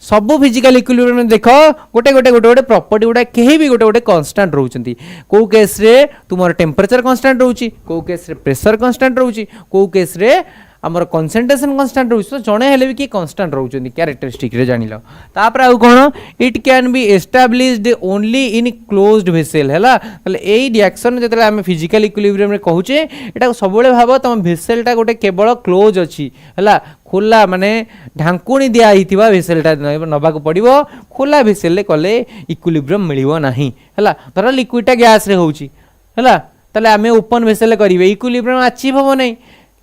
सब फिजिकल इक्विलिब्रियम देख गोटे गोटे गोटे गोटे प्रॉपर्टी गुडा कहीं भी गोटे गोटे कांस्टेंट रहउचंती को केस रे तुमर टेम्परेचर कांस्टेंट रहउची को केस रे प्रेशर कांस्टेंट रहउची को केस रे हमर कंसंट्रेशन कांस्टेंट रहउची तो जणे हेले भी की कांस्टेंट रहउचंती कैरेक्टरिस्टिक रे जानिलो तापर आ कोन it can be established only in closed vessel हैला तले एई रिएक्शन जतले हम फिजिकल इक्विलिब्रियम रे कहूचे एटा सबले भाबो तम वेसलटा गोटे केवल क्लोज अछि हैला खोला माने ढांकुणी दिया हिथिबा वेसलटा नबाक पड़िबो खोला वेसल ले कले इक्विलिब्रियम मिलिबो नाही हैला धर लिक्विडटा गैस रे होउची हैला तले हमें ओपन वेसल करिवे इक्विलिब्रियम अचीव हो नै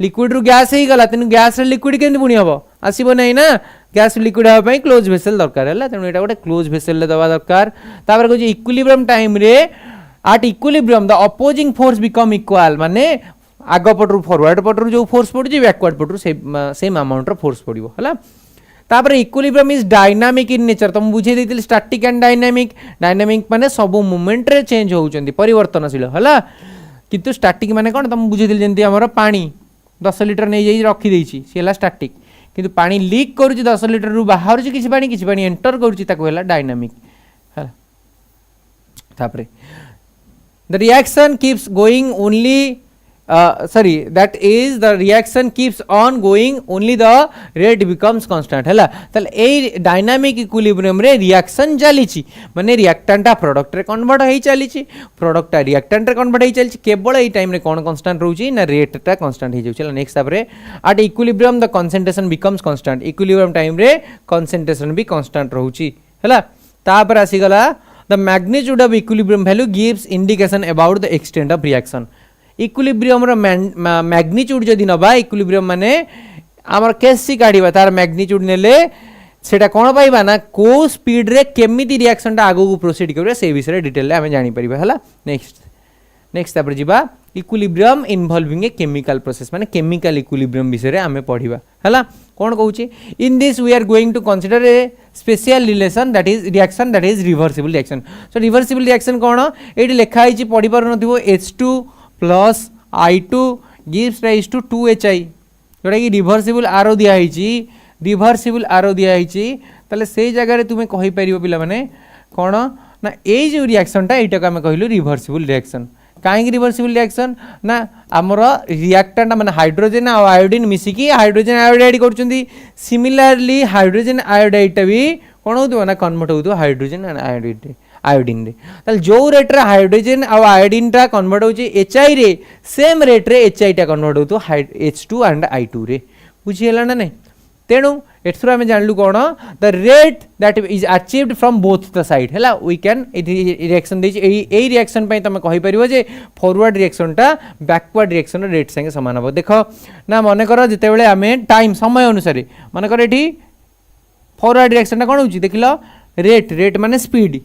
लिक्विड रु गैस ही गला तनु गैस रे लिक्विड केन पुणी हबो आसीबो नै ना गैस लिक्विड हबा पई क्लोज वेसल दरकार हैला तनु एटा गोटे क्लोज वेसल ले दबा दरकार तापर कहू इक्विलिब्रियम टाइम रे eight equilibrium the opposing force become equal माने आग पटरू फॉरवर्ड पटरू जो फोर्स पड़ुची बैकवर्ड पटरू सेम अमाउंट रो फोर्स पड़िबो हला तापर equilibrium is dynamic in nature तुम बुझे देतिल स्टैटिक एंड डायनामिक डायनामिक माने सब मोमेंट रे चेंज होउचंदी परिवर्तनशील हला किंतु स्टैटिक माने कोन तुम बुझे दिल जंती हमर पानी 10 लिटर नै जाई रखी देछि सेला स्टैटिक किंतु पानी लीक करूची 10 लिटर रु बाहर छि किछि पानी एंटर करूची ताको हला डायनामिक हला तापर the reaction keeps going only that is the reaction keeps on going only the rate becomes constant हैला तले ए डायनामिक इक्विलिब्रियम रे रिएक्शन चलीची माने रिएक्टेंट टा प्रोडक्ट रे कन्वर्ट होई चलीची प्रोडक्ट टा रिएक्टेंट रे कन्वर्ट होई चलीची केवल ए टाइम रे कोन कांस्टेंट रहउची ना रेट टा कांस्टेंट हे जाउची नेक्स्ट तापरे at equilibrium the concentration becomes constant equilibrium time रे कंसंट्रेशन भी कांस्टेंट रहउची हैला तापर आसी गला the magnitude of equilibrium value gives indication about the extent of reaction equilibrium रो मैग्नीट्यूड जदि नबा इक्विलिब्रियम माने हमर केसी काढिबा तार मैग्नीट्यूड नेले सेटा कोन पाइबा ना को स्पीड रे केमिति रिएक्शन ता आगो को प्रोसीड करबा से विषय डिटेल हमें जानि परिबा हला नेक्स्ट तापर जिबा equilibrium involving a chemical process माने केमिकल इक्विलिब्रियम विषय रे हमें पढिबा हला कोन कहूची in this we are going to consider a special relation that is reaction that is reversible reaction so reversible reaction कोन एठी लिखा आइची पढि पर नथिबो H2 plus I2 gives rise to 2HI जोटा कि रिवर्सिबल आरो दिया हिची तले से जगह रे तुमे कहि परिबो पिला माने कोन ना ए जो रिएक्शन टा एटा हम कहिलु रिवर्सिबल रिएक्शन काहे रिवर्सिबल रिएक्शन ना हमर रिएक्टेंट माने हाइड्रोजन और आयोडीन मिसी की हाइड्रोजन आयोडाइड करचुंदी सिमिलरली हाइड्रोजन आयोडाइड भी कोन होतो ना कन्वर्ट होतो हाइड्रोजन एंड आयोडीन रे तल जो रेट रे हाइड्रोजन और आयोडीन टा कन्वर्ट होची HI रे सेम रेट रे HI टा कन्वर्ट होतो H2 एंड I2 रे बुझी हला ना नै तेणु एथुर आम जानलु कौन the rate that is achieved from both the side है वी कैन रिएक्शन रिएक्शन तुम कहीपर जे फॉरवर्ड रिएक्शन टा बैकवर्ड रिएक्शन रेट संगे सामान हम देख ना मन कर जिते आम टाइम समय अनुसार मन कर ये फॉरवर्ड रिएक्शन कौन हो देख रेट रेट माने स्पीड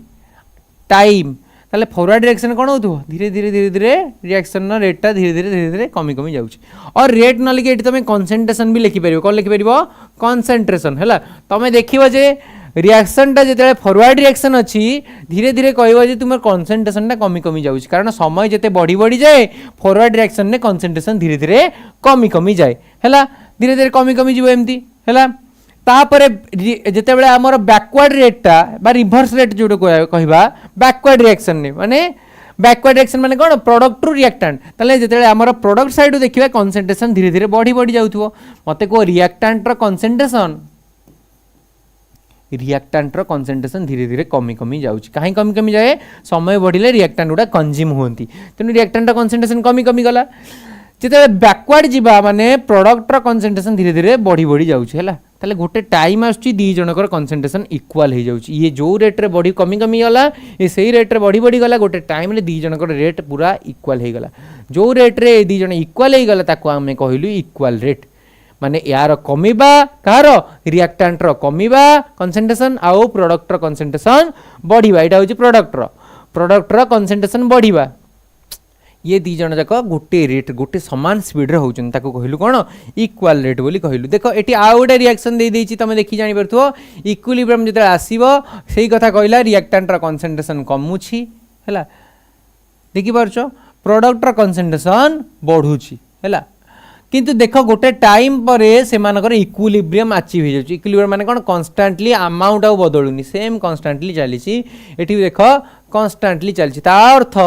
टाइम ताले फॉरवर्ड डायरेक्शन कौन हो धीरे धीरे धीरे धीरे रिएक्शन रेटा धीरे धीरे धीरे धीरे कमी कमी जाऊँ और रेट न लिखि तुम कनसेंट्रेशन भी लिखिपर कौन लिखिपर कनसेंट्रेशन है तुम देखो जे रिएक्शनटा जो फॉरवर्ड रिएक्शन अच्छी धीरे धीरे कह तुम कनसेंट्रेशनटा कमी कमी जाऊँ कारण समय जिते बढ़ी बढ़ी जाए फॉरवर्ड रिएक्शन में कनसेंट्रेशन धीरे धीरे कमी कमी जाए है धीरे धीरे कमी कमी जीव एमती है तापर जितेबाला आमर बैकवर्ड रेटा बा रिभर्स रेट जो कहवा बैकवर्ड रिएक्शन ने माने बैकवर्ड रिएक्शन माने कौन प्रोडक्ट रु रिएक्टेंट ताले जितेबाला आमर प्रोडक्ट साइड देखिए कनसेंट्रेशन धीरे धीरे बढ़ी बढ़ी जाउथबो मते को रिएक्टेंट रो कनसेंट्रेशन रिएक्टेंट रो कनसेंट्रेशन धीरे धीरे कमी कमी जाउछि काहे कमी कमी जाए समय बढ़िले रिएक्टेंट गुडा कंज्यूम होंती तेनु रिएक्टेंट रो कनसेंट्रेशन कमी कमी गला जिते बैकवर्ड जीवा माने प्रोडक्ट रो कनसेंट्रेशन धीरे धीरे बढ़ी बढ़ी जाउछि हैला ताले गोटे टाइम आसुची दी जनकर कनसेंट्रेशन इक्वाल हो जाउची ये जो रेट रे बढ़ी कमी कमी गला ये सही रेट रे बढ़ी बढ़ी गला गोटे टाइम रे दी जनकर रेट पूरा इक्वाल हो गला जो रेट रे दी जन इक्वाल हो गला ताको आमे कहलु इक्वाल रेट माने यार कमीबा कार रिएक्टेंट रो कमीबा कनसेंट्रेशन आउ प्रोडक्ट रो कनसेंट्रेशन बढ़ीबा एटा होची प्रोडक्ट रो कनसेंट्रेशन बढ़ीबा ये दी जन जाक गोटे रेट गोटे सामान स्पीड रे होचन ताको कहलु कोन इक्वल रेट बोली कहलु देखो एटी आ गोटे रिएक्शन दे देछि तमे देखि जानि परथो इक्विलिब्रियम जते आसीबो सेही कथा कहला रिएक्टेंट रो कनसेंट्रेशन कमुछि हैला देखि परछो प्रोडक्ट रो कनसेंट्रेशन बढ़ुछि हैला किंतु देखो गोटे टाइम पर से इक्विलिब्रियम अचीव हो जाए इक्विलिब्रियम माने कौन कन्स्टांटली अमाउंट आउ बदलुनी सेम कन्स्टांटली चली एटी देख कन्स्टांटली चलती अर्थ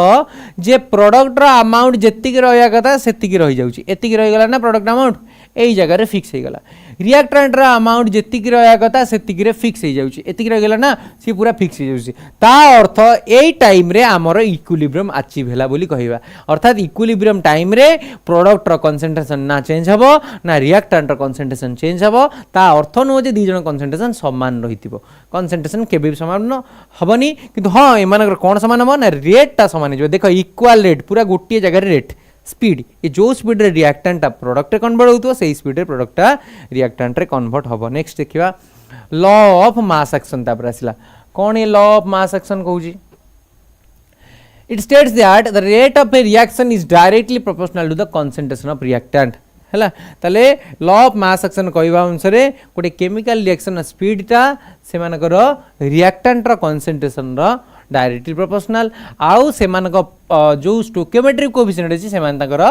जे प्रोडक्ट रो अमाउंट जेतिक रहा कथा सेतिक रही जाउची एतिक रही गला ना प्रोडक्ट अमाउंट एई जगह रे फिक्स हो गला रिएक्टेंट रो अमाउंट जेतिक रहा कथा सेतिक रे फिक्स हो जाउची एतिक रही गला ना सी पूरा फिक्स हो जाउची ता अर्थ एई टाइम रे हमर इक्विलिब्रियम अचीव हैला बोली कहबा अर्थात इक्विलिब्रियम टाइम रे प्रोडक्ट रो कन्सेंट्रेशन ना चेंज हबो ना रिएक्टेंट रो कन्सेंट्रेशन चेंज हबो ता अर्थ नो जे दी जण कन्सेंट्रेशन समान रहितिबो कन्सेंट्रेशन केबे समान हबनी किंतु हां एमानकर कौन समान हम ना रेट टा समान हो देखो इक्वाल रेट पूरा गोटे जगह रेट स्पीड ये जो स्पीड रे रिएक्टेंट टा प्रोडक्ट रे कन्वर्ट होतो सही स्पीड रे प्रोडक्ट टा रिएक्टेंट रे कन्वर्ट हबो नेक्स्ट देखिबा लॉ ऑफ मास एक्शन तापर आसिला कौन ये लॉ ऑफ मास एक्शन कहूजी it states that the rate of a reaction is directly proportional to the concentration of reactant हैला ताले लॉ ऑफ मास एक्शन कहबा अनुसार गोटे केमिकल रिएक्शन स्पीड टा से मानकर रिएक्टेंट रो कंसंट्रेशन रो डायरेक्टली प्रोपोर्शनल आउ से जो स्टोकियोमेट्रिक कोएफिशिएंट अछि से मान ताकर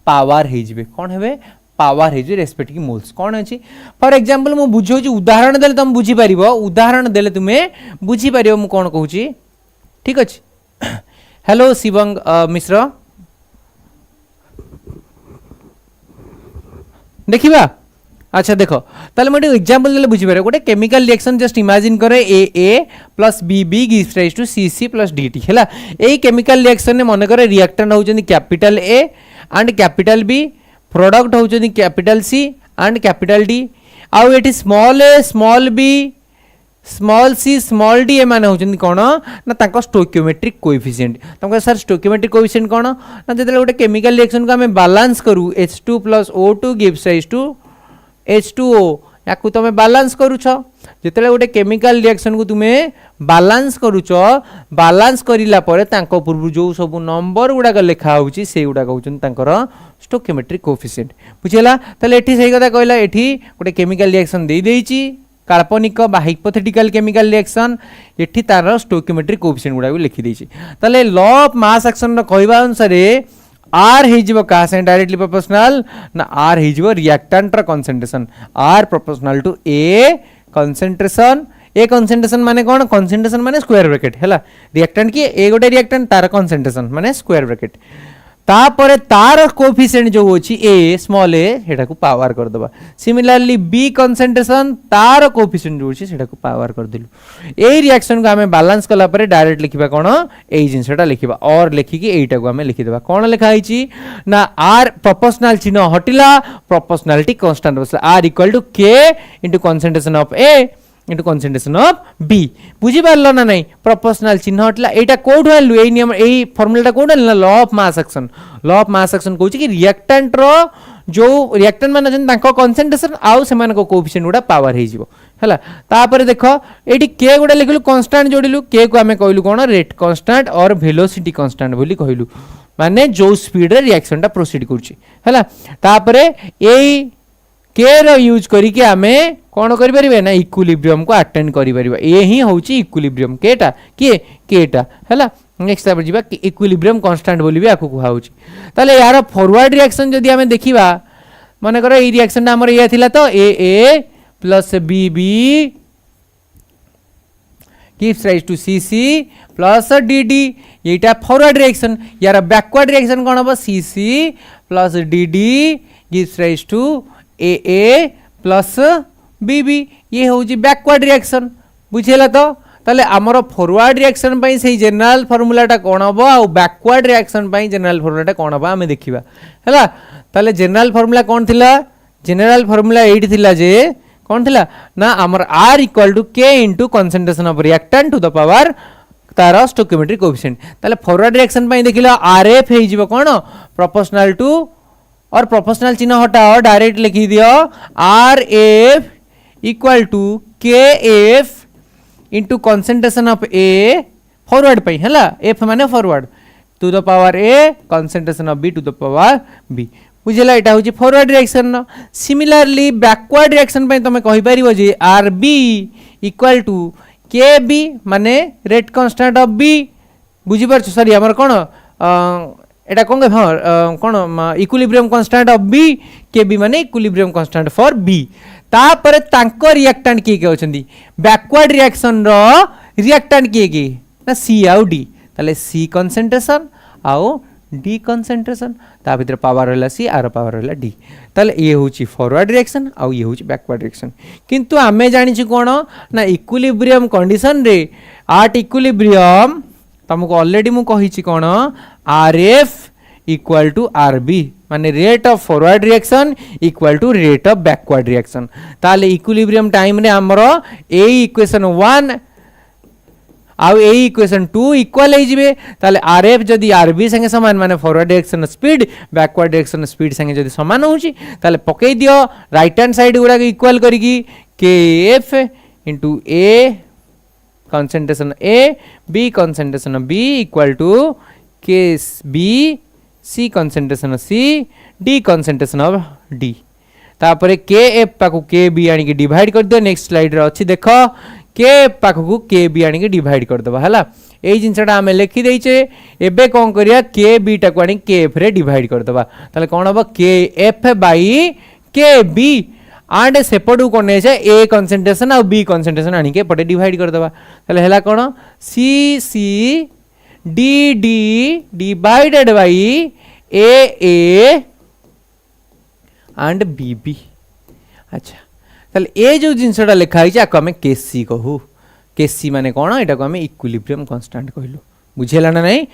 पावर हे जिवे कोन हेबे पावर हे जे रेस्पेक्टिव मोल्स कोन अछि फॉर एग्जांपल मु बुझौ छी उदाहरण देले तुम बुझी परिबो उदाहरण देले तुमे बुझी परिबो मु कोन कहू छी ठीक अछि हेलो शिवंग मिश्र देखिबा अच्छा देखो ताले मोटे एग्जांपल देले बुझी पारे गोटे केमिकल रिएक्शन जस्ट इमेजिन करे A plus B gives rise to C plus dt हैला एई केमिकल रिएक्शन ने मन करे रिएक्टेंट होचनी capital A and capital B product होचनी capital C and capital D आउ एटी small A small B small C small D माने होचनी कोन ना ताको स्टोकियोमेट्रिक कोएफिशिएंट तमका सर स्टोकियोमेट्रिक कोएफिशिएंट कोन ना जेतले गोटे केमिकल रिएक्शन को हमें बैलेंस करू H2 + O2 gives rise to H2O याकू तुम बैलेंस करूछ जिते गोटे केमिकल रिएक्शन को तुम बैलेंस करूछ बैलेंस करिला परे तांको पूर्व जो सब नंबर गुडा लिखा होउची से गुडा होउचन तांकर स्टोकियोमेट्रिक कोएफिशिएंट बुझिला तले एठी सही कथा कहला एठी गोटे केमिकल रिएक्शन दे देइची काल्पनिक बा हाइपोथेटिकल केमिकल रिएक्शन एठी तार स्टोकियोमेट्रिक कोएफिशिएंट गुडा लिखि देइची तले लॉ ऑफ मास एक्शन रो कहबा अनुसार आर हो क्या से डायरेक्टली प्रोपोर्शनल ना आर हो रिएक्टेंट रो concentration R proportional to A concentration माने कौन कंसंट्रेशन माने स्क्वायर ब्रैकेट हैला रिएक्टेंट की ए गोटे रिएक्टेंट तार कंसंट्रेशन माने स्क्वायर ब्रैकेट तापर तार कोफिशिएंट जो अच्छी ए स्मॉल ए सेटा को पावर कर दबा सिमिलरली बी कंसंट्रेशन तार कोफिशिएंट जो अच्छी सेटा को पावर कर दिलु ए रिएक्शन को हमें बैलेंस कला परे डायरेक्ट लिखिबा कोन ए जिंसटा लिखिबा और लिखि कि एटा को हमें लिखि देबा कोन लिखा हिची ना आर प्रोपोर्शनल चिन्ह हटिला प्रोपोर्शनलिटी कांस्टेंट बसला R equal to K into concentration of A into concentration of B बुझी पारलो ना नहीं प्रोपोर्शनल चिन्ह हटला एटा कोड वैल्यू ए नियम ए फार्मूलाटा कोड ना लॉ ऑफ मास एक्शन कहूची कि रिएक्टेंट रो जो रिएक्टेंट माने जन तांको कंसंट्रेशन आउ सेमान को कोएफिशिएंट गुडा पावर हे जिवो हला तापर देखो एटी के गुडा लिखलु कांस्टेंट जोडिलु के को हमें कहलु कोन रेट कांस्टेंट और वेलोसिटी कांस्टेंट बोली कहलु माने जो स्पीड रे रिएक्शन टा प्रोसीड करची हला तापर ए के रो यूज करी के हमें कोन करि परिबे ना इक्विलिब्रियम को अटेंड करि परिबा ए ही होउची इक्विलिब्रियम केटा केटा हला नेक्स्ट तापर जिबा इक्विलिब्रियम कांस्टेंट बोली भी आकु कुहाउची ताले यार फॉरवर्ड रिएक्शन जदी हमें देखिबा माने करो ए रिएक्शन हमर ए थिला तो A plus B gives rise to CC plus DD एटा फॉरवर्ड रिएक्शन यार बैकवर्ड रिएक्शन कोन हो CC plus DD gives rise to AA plus BB ये होउची बैकवर्ड रिएक्शन बुझेला तो ताले हमर फॉरवर्ड रिएक्शन पई सेही जनरल फार्मूलाटा कोन हो आ बैकवर्ड रिएक्शन पई जनरल फार्मूलाटा कोन हो हमें देखिबा हला ताले जनरल फार्मूला कोन थिला जनरल फार्मूला एठी थिला जे कौन थिला ना हमर R equal to K into concentration of reactant to the power तार स्टोइकियोमेट्रिक कोएफिशिएंट ताले फॉरवर्ड रिएक्शन पई देखिलो RF हे जिवो कोन प्रोपोर्शनल टू और प्रोपोर्शनल चिन्ह हटाओ डायरेक्ट लिखि दियो RF equal to KF into concentration of A forward पई हला F माने forward to the power A concentration of B to the power B बुझेला एटा होची forward reaction similarly backward reaction पे तमे कहि परिबो जे RB इक्वल टू KB माने रेट कांस्टेंट ऑफ B बुझी परछ सॉरी हमर कोन एटा कोन कोन equilibrium constant of B KB माने इक्विलिब्रियम कांस्टेंट फॉर B तापर तांको रिएक्टेंट की के होचंदी बैकवर्ड रिएक्शन रो रिएक्टेंट की ना C आउ D ताले C कंसंट्रेशन आउ D कंसंट्रेशन ता भीतर पावर होला C आर पावर होला D ताले ये होची फॉरवर्ड रिएक्शन आ ये होची बैकवर्ड रिएक्शन किंतु आमे जानि छि कोन ना इक्विलिब्रियम कंडीशन रे आट इक्विलिब्रियम तुमको ऑलरेडी मु कहि छि कोन RF इक्वल टू RB माने rate of forward reaction equal to rate of backward reaction ताले इक्विलिब्रियम टाइम रे हमरो ए इक्वेशन 1 आउ ए इक्वेशन 2 इक्वल हो जिवे ताले RF जदी RB संगे समान माने forward direction speed backward direction speed संगे जदी समान होची ताले पकई दियो राइट हैंड साइड गुडा के इक्वल करिकी KF into A concentration A B concentration B equal to KB C concentration C D concentration of D तापर KF पाकू KB आनी के डिवाइड कर दियो नेक्स्ट स्लाइड रे अछि देखो के पाखकू के बी आनी के डिवाइड कर दबा हला ए जिंसटा हमें लिखि देइचे एबे कोन करिया के बी टा को आनी के एफ रे डिवाइड कर दबा ताले कोन होबा K F by K B आंड सेपडू कोन ने ए कंसंट्रेशन और बी कंसंट्रेशन आनी के पटे डिवाइड कर दबा ताले हला कोन C C D D divided by A and B B अच्छा ताले ए जो जिनसटा लिखा है आको हमें केसी कहू केसी माने कोन एटा को हमें इक्विलिब्रियम कांस्टेंट कहलु बुझेला ना नहीं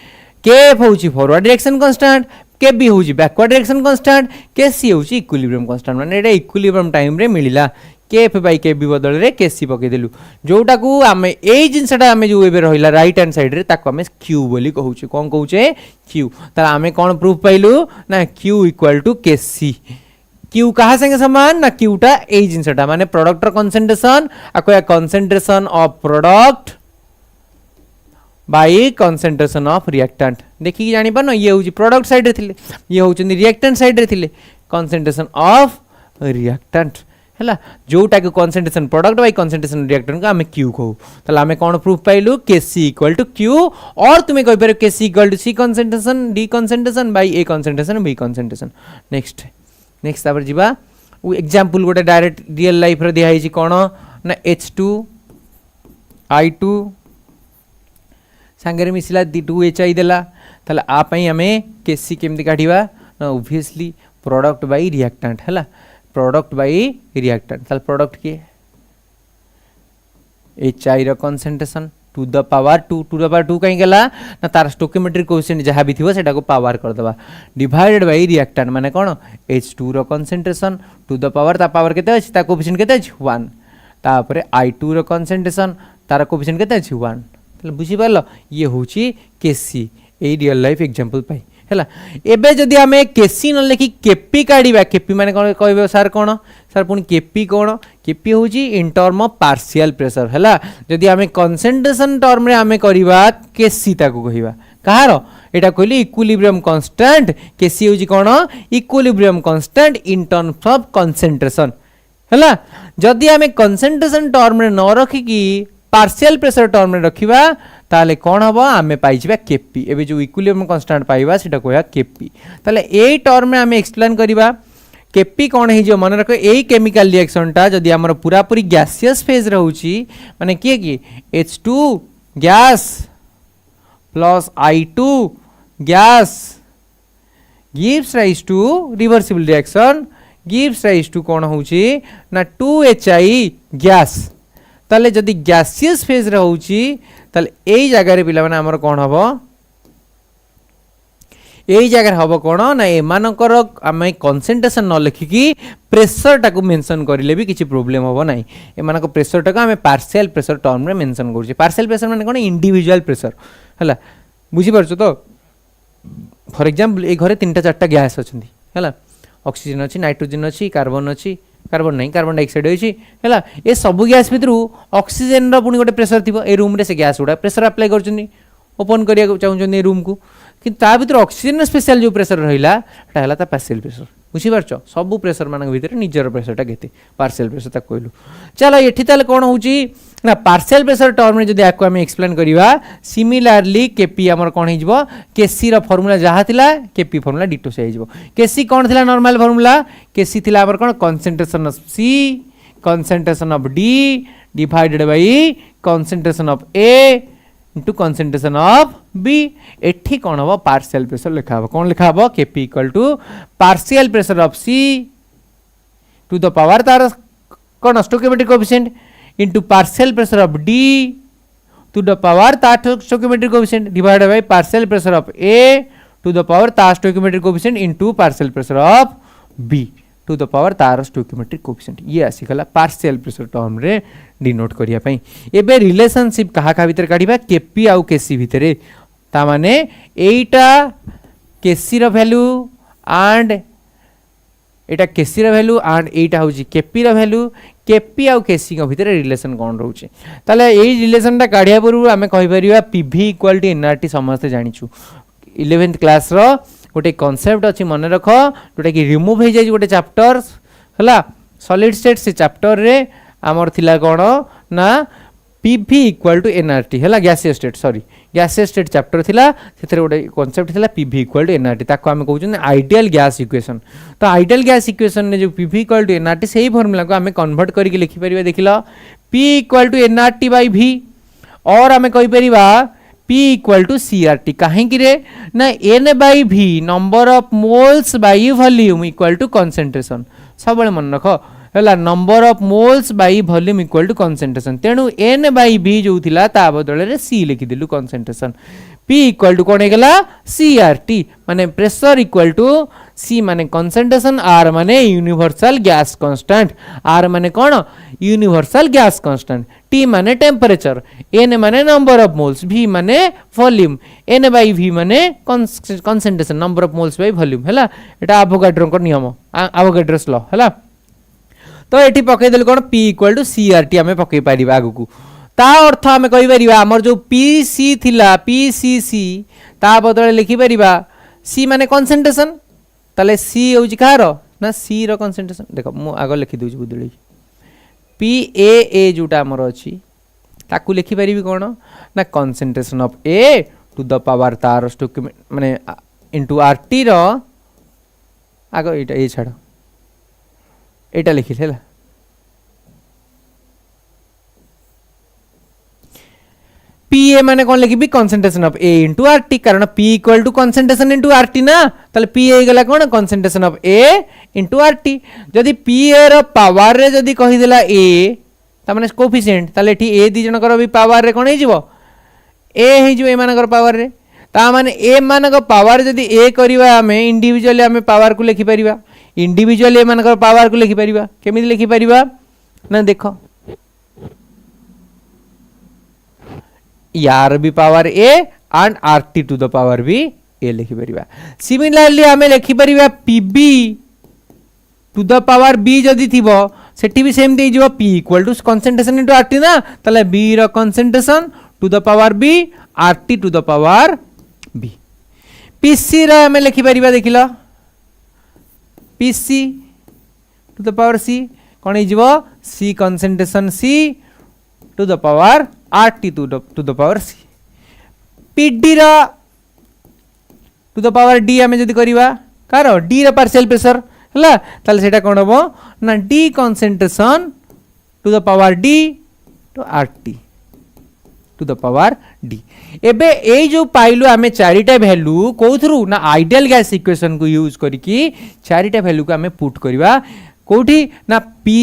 केएफ होची फॉरवर्ड डायरेक्शन कांस्टेंट केबी होची बैकवर्ड डायरेक्शन कांस्टेंट केसी होची इक्विलिब्रियम कांस्टेंट माने एटा इक्विलिब्रियम टाइम रे मिलिला केएफ बाय केबी बदल रे केसी पके देलु जोटा को हमें ए जिनसटा हमें जो एबे रहिला राइट हैंड साइड रे ताको हमें क्यू बोली कहूची कोन कहूचे क्यू ता हमें कोन प्रूफ पाइलु ना Q equal to KC Q कहा संगे समान ना क्यूटा ए जिनसटा माने प्रोडक्ट कंसंट्रेशन आको concentration of product by concentration of reactant देखि जानि पन ये होची प्रोडक्ट साइड रे थिले ये होचंदी रिएक्टेंट साइड रे थिले कंसंट्रेशन ऑफ रिएक्टेंट हला जोटा के concentration product by concentration reactant का हमें क्यू कहू तला हमें कोन प्रूफ पाइलु केसी इक्वल टू क्यू और तुम्हें कहि पारे K C equal to C concentration D concentration by A concentration B concentration next तापर जिबा उ एग्जांपल गोटे डायरेक्ट रियल लाइफ रे दिया हिची कोन ना H2 I2 सांगे मिसला 2HI देला ताले आपाई आमे केसी केमती काढिबा ना ऑब्वियसली प्रोडक्ट बाय रिएक्टेंट हैला प्रोडक्ट बाय रिएक्टेंट ताले प्रोडक्ट के HI रो कंसंट्रेशन टू द पावर 2 कहीं गला ना तार स्टोकियोमेट्रिक कोएफिशिएंट जहाँ भी थिबो सेटा को पावर कर दबा डिवाइडेड बाय रिएक्टेंट माने कोन H2 रो कंसंट्रेशन टू द पावर ता पावर केते अछि ता कोएफिशिएंट केते अछि 1 तापरे I2 रो कंसंट्रेशन तार कोएफिशिएंट केते अछि 1 तले बुझी परलो ये होची केसी ए रियल लाइफ एग्जांपल पाई हैला एबे जदी हमें केसी न लेखि केपी काढिबा केपी माने कोन कहबे सर कोन सर पुनी केपी कोन केपी होची in term of partial pressure हैला जदी हमें कंसंट्रेशन टर्म रे हमें करिबा केसी ताको कहिबा कहारो एटा कहली इक्विलिब्रियम कांस्टेंट केसी होची कोन equilibrium constant in terms of concentration हैला जदी हमें कंसंट्रेशन टर्म रे न रखी की पार्शियल प्रेशर टर्म रे रखिबा ताले कोन हबो आमे पाइ जिबा केपी एबे जो इक्विलिब्रियम कांस्टेंट पाइबा सेटा कोया केपी ताले ए टर्म में आमे एक्सप्लेन करिबा केपी कोन हे जो मन रखो एई केमिकल रिएक्शन टा जदी हमर पूरा पूरी गैसियस फेज रहउची माने की H2 gas plus I2 gas gives rise to reversible reaction gives rise to कोन होउची ना 2HI गैस ताले जदी गैसियस फेज रहउची ताले एई जगह रे पिला माने हमर कोन हबो एई जगह हबो कोन ना ए मानकर आमे कंसंट्रेशन न लिखि की प्रेशर टाको मेंशन करिले भी किछि प्रॉब्लम हबो नाही ए मानको प्रेशर टाको आमे पार्शियल प्रेशर टर्म रे मेंशन करछि पार्शियल प्रेशर माने कोन इंडिविजुअल प्रेशर हला बुझी परछो तो फॉर एग्जांपल ए घरे तीनटा चारटा गैस अछंती हला ऑक्सीजन अछि नाइट्रोजन अछि कार्बन अछि कार्बन नहीं कार्बन डाइऑक्साइड होइछि हैला ए सब गैस भितरु ऑक्सीजन रो पुनी गोटे प्रेशर थिबो ए रूम रे से गैस उडा प्रेशर अप्लाई करछनी ओपन करिया चाहउछनी रूम को कि ता भितर ऑक्सीजन स्पेशल जो प्रेशर रहिला ता हला ता पार्शियल प्रेशर बुझी परछो सब प्रेशर मानक भितर निजर प्रेशर ता केते पार्शियल प्रेशर ता कहलु चलो एठी ताले कोन होउची ना पार्शियल प्रेशर टर्म रे जदी आको हम एक्सप्लेन करिवा सिमिलरली केपी हमर कोन हिजबो केसी रो फार्मूला जहा थिला केपी फार्मूला डिटो से हिजबो केसी कोन थिला नॉर्मल फार्मूला केसी थिला हमर कोन concentration of C concentration of D divided by concentration of A into concentration of B एठी कोन हबो पार्शियल प्रेशर लिखा हबो कोन लिखा हबो KP equal to partial pressure of C to the power तार कोन stoichiometric coefficient into partial pressure of D to the power that stoichiometric coefficient divided by partial pressure of A to the power that stoichiometric coefficient into partial pressure of B to the power तार stoichiometric coefficient ये आसी गला partial pressure term रे डिनोट करिया पई एबे रिलेशनशिप कहा का भीतर काढिबा केपी आउ केसी भितरे ता माने एटा केसी रो value and Etah KC row value and एटा होची केपी रो वैल्यू केपी आउ केसी को भितर रिलेशन कोन रहउची ताले एई रिलेशन टा काढिया पूर्व आमे कहि परिबा पीवी इक्वल टू एनआरटी समस्त जानिछु 11th क्लास रो गोटे कांसेप्ट अछि मन रखो जोटा कि रिमूव हे जाय गोटे चैप्टर हला सॉलिड स्टेट से चैप्टर रे हमर थिला कोन ना पीवी इक्वल टू एनआरटी हला gaseous state sorry gaseous state chapter थिला सेथरे गोटे कांसेप्ट थिला पीवी इक्वल टू एनआरटी ताको हमें कहउछन आइडियल गैस इक्वेशन तो आइडियल गैस इक्वेशन ने जो पीवी इक्वल टू एनआरटी सही फार्मूला को हमें कन्वर्ट करके लिखि परिबा देखिलो P equal to NRT by V और हमें कहि परिबा P इक्वल टू CRT कहीं कि रे ना N by V number of moles by volume equal to concentration सब बळे मन रखो हला number of moles by volume equal to concentration तेनु N बाय V जो थिला ता बदल रे C लिखि दिलु कंसंट्रेशन P इक्वल टू कोन हेगला CRT माने प्रेशर इक्वल टू C माने कंसंट्रेशन R माने यूनिवर्सल गैस कांस्टेंट R माने कोन यूनिवर्सल गैस कांस्टेंट T माने टेंपरेचर N माने नंबर ऑफ मोल्स V माने वॉल्यूम N बाय V माने concentration number of moles by volume हला एटा एवोगाड्रो को नियम एवोगाड्रोस लॉ हला तो एठी पकै देल कोन P इक्वल टू CRT हमें पकै पारिबा आगु ता अर्थ हमें कहि परिबा हमर जो PC थिला PCC ता बदले लिखि परिबा C माने कंसंट्रेशन ताले C होउची कारो ना C रो कंसंट्रेशन देखो मु आगो लिखि दोउ बुदुली PAA जोटा हमर अछि ताकू लिखि परिबी कोन ना concentration of A to the power तार स्टोकियोमेट्रिक माने इनटू RT रो आगो एटा ए छाडो एटा लिखि हेला पी ए माने कौन लिखी concentration of A into R T कारण P equal to concentration into R T ना ताले पी ए गला कौन concentration of A into R T जदि पी ए रो पावर रे जदि कहि देला ए ता माने कोफिशिएंट ताले एठी ए दी जन कर भी पावर रे कोन हे जिवो ए हे जिवो ए मानकर पावर रे ता माने ए मानकर पावर जदि ए करबा हमें इंडिविजुअली हमें पावर को लिखि परिबा इंडिविजुअली ए मानकर पावर को लिखि परिबा केमिति लिखि परिबा ना देखो यार भी power A and R T to the power भी ए लिखि परिबा सिमिलरली हमें लिखि परिबा PB to the power B जदि थिबो सेठी भी सेम दे जिवो P equal to concentration into R T ना तले बी रो concentration to the power B R T to the power B PC रो हमें लिखि परिबा देखिलो PC to the power C कोन हे जिवो C concentration C to the power R T to the power C PD रो टू द पावर डी हमें जदि करिवा कारो डी रो पार्शियल प्रेशर हला ताले सेटा कोन हबो ना D concentration to the power D to R T to the power D एबे ए जो पाइलु हमें चारिटा वैल्यू कोथरू ना आइडियल गैस इक्वेशन को यूज करिकी चारिटा वैल्यू को हमें पुट करिवा कोठी ना पी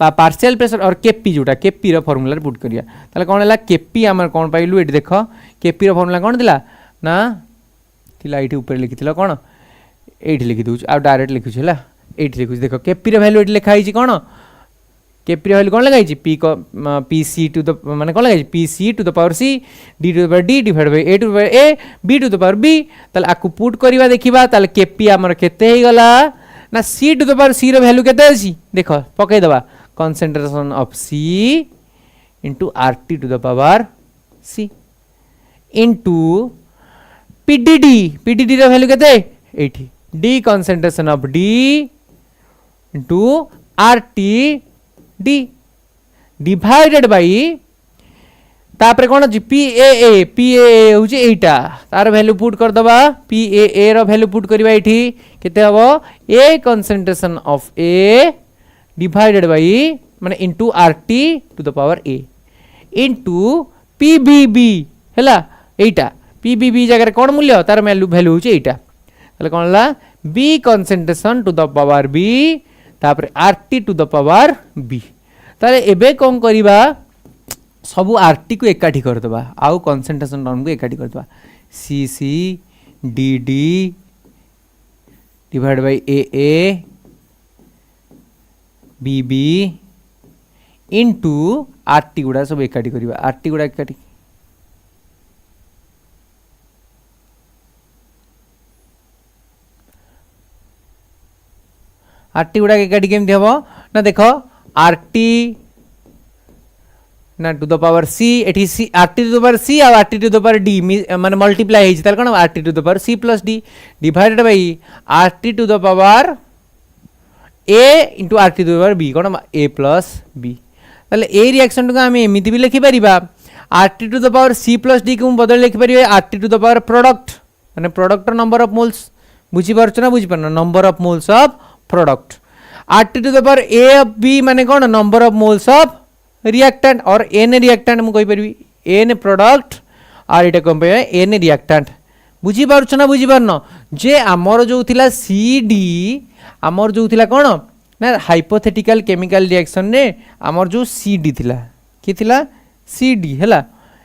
पार्शियल प्रेशर और केपी जोटा केपी रो फार्मूला पुट करिया ताले कोन हला केपी हमर कोन पाइलु एठी देखो केपी रो फार्मूला कोन दिला ना थिला एठी ऊपर लिखिथिला कोन एठी लिखि दउछ आ डायरेक्ट लिखुछ हला एठी लिखुछ देखो केपी रो वैल्यू एठी लिखा हिची कोन केपी रो वैल्यू कोन लगाई छी पी को पी सी टू द माने कोन लगाई P C to the power C D to the power D divide by A to the power A B to the power B ताले आकु पुट करिवा देखिबा ताले केपी हमर केते हे गला ना C to the power C रो वैल्यू केते अछि देखो पकै दबा concentration of C into RT to the power C into PDD row value केते एठी D concentration of D into RT D divided by तापरे कोन अछि PAA होछि एटा तार वैल्यू पुट कर दबा PAA रो वैल्यू पुट करबा एठी केते हबो A concentration of A divided by माने into RT to the power A into PBB हैला एटा PBB जगह कोन मूल्य तार वैल्यू होछि एटा तले कोन हला B concentration to the power B तापर RT to the power B ताले एबे कोन करिबा सब RT को एकाठी कर दबा आउ कंसंट्रेशन टर्म को एकाठी कर दबा CC DD divide by AA BB into RT गुड़ा सब एकाठी करिबा आरटी गुड़ा एकाठी आरटी गुड़ा एकाठी केमति हबो ना देखो आरटी ना टू द पावर सी एठी C RT to the power C और RT to the power D माने मल्टीप्लाई हेछि तार कोन RT to the power C plus D divided by RT to the power A into R T to the power B कौन ए प्लस बी ताले ए रिएक्शन को आम एमती भी लिखि परिबा R T to the power C plus D को बदल लिखि परिबे R T to the power product माने प्रोडक्ट नंबर ऑफ मोल्स बुझी पारछ ना बुझी पारना number of moles of product R T to the power A of B माने कौन number of moles of reactant और एन रिएक्टेंट मु कहि परिबी एन प्रोडक्ट और एटा कम पे एन रिएक्टेंट बुझी पारछ ना बुझी पारना जे हमर जो थिला सी डी आमर जो थिला कोन ना हाइपोथेटिकल केमिकल रिएक्शन ने आमर जो सीडी थिला कि थिला सीडी हैला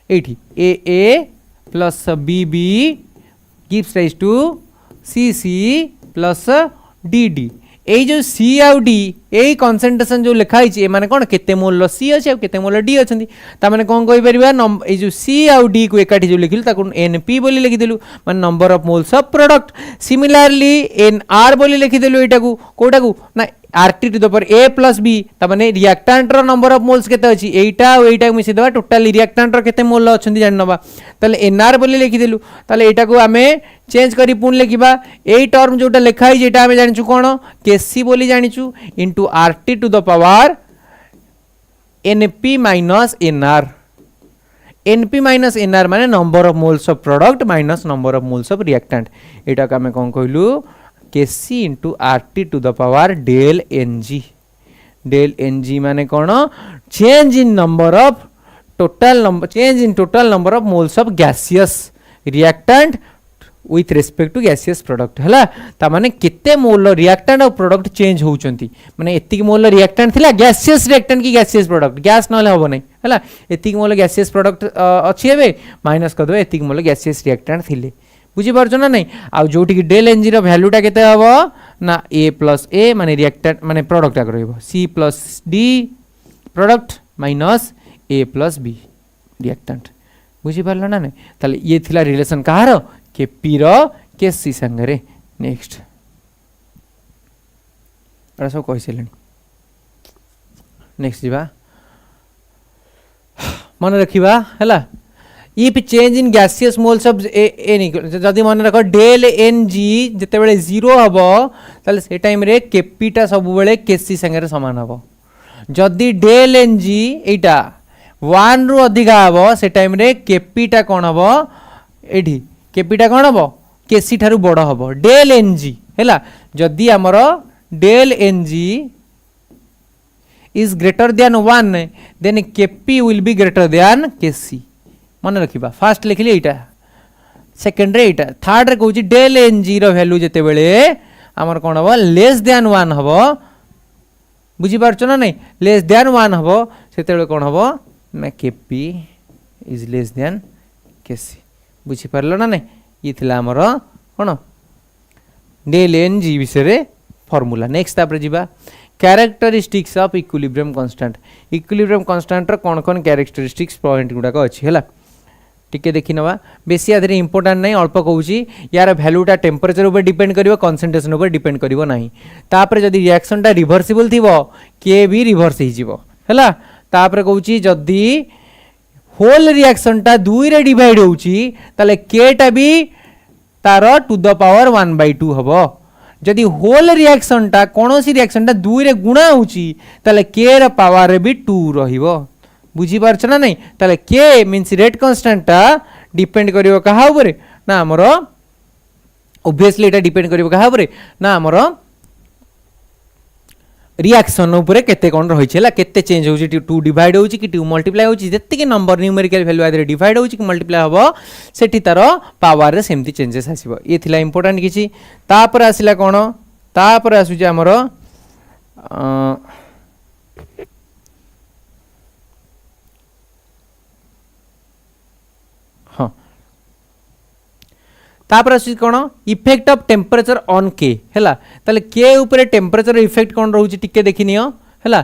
एठी A A plus BB gives rise to CC plus DD ए जो सी आउ डी ए कंसंट्रेशन जो लिखा हिची ए माने कोन केते मोल सी अछि आ केते मोल डी अछंती ता माने कोन कहि परिबा ए जो सी आउ डी को एकाठी जो लिखिल ताको एनपी बोली लिखि देलु माने number of moles of product similarly NR बोली लिखि देलु एटा को कोटा को ना RT to the power A plus B ता माने रिएक्टेंट रो नंबर ऑफ मोल्स केते अछि एटा और एटा मिसि देबा टोटल रिएक्टेंट रो केते मोल अछंती जानि नबा ताले एनआर बोली लिखि देलु ताले एटा को हमें चेंज करी पुन लिखिबा ए टर्म जोटा लिखा हि जेटा हमें जानिचु कोन केसी बोली जानिचु into RT to the power NP minus NR NP minus NR माने number of moles of product minus number of moles of reactant एटा का हमें कोन कहलु KC into RT to the power del NG माने कोन change in number of total number change in total number of moles of gaseous reactant with respect to gaseous product है ता माने केते मोल रिएक्टेंट और प्रोडक्ट चेंज होउचंती माने एतिक मोल रिएक्टेंट थिला गैसियस रिएक्टेंट की गैसियस प्रोडक्ट गैस नले होबो नै है एतिक मोल गैसियस प्रोडक्ट अछि हेबे माइनस कर दो एतिक मोल गैसियस रिएक्टेंट थिले बुझी पारछो ना नै आ जोटी की डेल एनजी रो वैल्यूटा केते हबो ना a प्लस a माने रिएक्टेंट माने प्रोडक्ट आक रहइबो c plus d product minus a plus b reactant बुझी पारलो ना नै ताले ये थिला रिलेशन कहारो केपी रो केसी संगरे नेक्स्ट अरे सब कहि सेलनी नेक्स्ट जीवा मन रखिबा हला if change in gaseous moles of a जदि मन रख डेल एन जी जते बेले 0 हबो ताले से टाइम रे केपीटा सब बेले केसी संगरे समान हबो जदि डेल एन जी एटा 1 रु अधिका हबो से टाइम रे केपीटा कोन हबो एठी केपीटा कौन हम केसी ठारू बड़ हम डेल एन जी है जदि आमर del N G is greater than 1 then KP will be greater than KC मन रखिबा फास्ट लिखली एटा सेकंड रे एटा थर्ड रे कहूची डेल एन जी रो वैल्यू जते बेले आमर कोन हम लेस दैन 1 हम बुझी पारछो ना नहीं लेस दैन 1 हम सेते बेले कोन हम ना केपी इज लेस दैन केसी बुझी पारलो ना नहीं ये थिला हमर कोन डेल एन जी विषय फॉर्मूला नेक्स्ट तापर जीवा कैरेक्टरिस्टिक्स ऑफ इक्विलिब्रियम कांस्टेंट रो कोन कोन कैरेक्टरिस्टिक्स पॉइंट गुडा को अछि हला टिके देखि नवा बेसी आधरे इंपोर्टेंट नहीं अल्प कहूची यार वैल्यूटा टेम्परेचर ऊपर डिपेंड करिवो कंसंट्रेशन ऊपर डिपेंड करिवो नाही तापर जदी रिएक्शनटा रिवर्सिबल थिवो के भी रिवर्स ही जीवो हला तापर कहूची जदी होल रिएक्शन टा 2 रे डिवाइड होउची ताले के टा भी तार टू द पावर 1/2 हबो जदी होल रिएक्शन टा कोनोसी रिएक्शन टा 2 रे गुणा होउची ताले के र पावर रे भी 2 रहिबो बुझी पारछ ना नहीं ताले के मींस रेट कांस्टेंट टा डिपेंड करिवो कहा ऊपर ना हमरो ऑब्वियसली एटा डिपेंड करिवो कहा ऊपर ना हमरो रिएक्शन ऊपर केते कोन रही छला केते चेंज होउची 2 डिवाइड होउची कि 2 मल्टीप्लाई होउची जत्ते कि नंबर न्यूमेरिकल वैल्यू आदि डिवाइड होउची कि मल्टीप्लाई हबो सेठी तार पावर रे सेमती चेंजेस आसीबो ये थिला इंपोर्टेंट किछि तापर आसिला कोन तापर आसुची हमरो हां तापर आसुची कोन इफेक्ट ऑफ टेम्परेचर ऑन के हैला ताले के ऊपर टेम्परेचर इफेक्ट कोन रहउची टिके देखिनियो हैला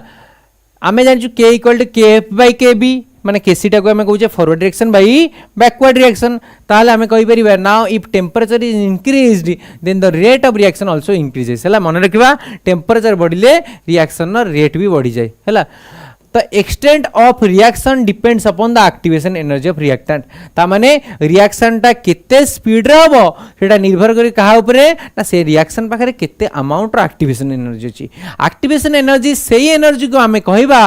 आमे जानचु K equal to KF by KB माने केसीटा को हमें कहूचे forward direction by backward direction ताले हमें कहि परिबा now if temperature is increased then the rate of reaction also increases हैला मन रखिबा टेम्परेचर बढ़िले रिएक्शन नो रेट भी बढ़ी जाय हैला the extent of reaction depends upon the activation energy of reactant ता माने रिएक्शन टा केते स्पीड रे हबो सेटा निर्भर करी कहा ऊपरे ना से रिएक्शन पाखरे केते अमाउंट रो एक्टिवेशन एनर्जी अछि एक्टिवेशन एनर्जी सेही एनर्जी को हमें कहबा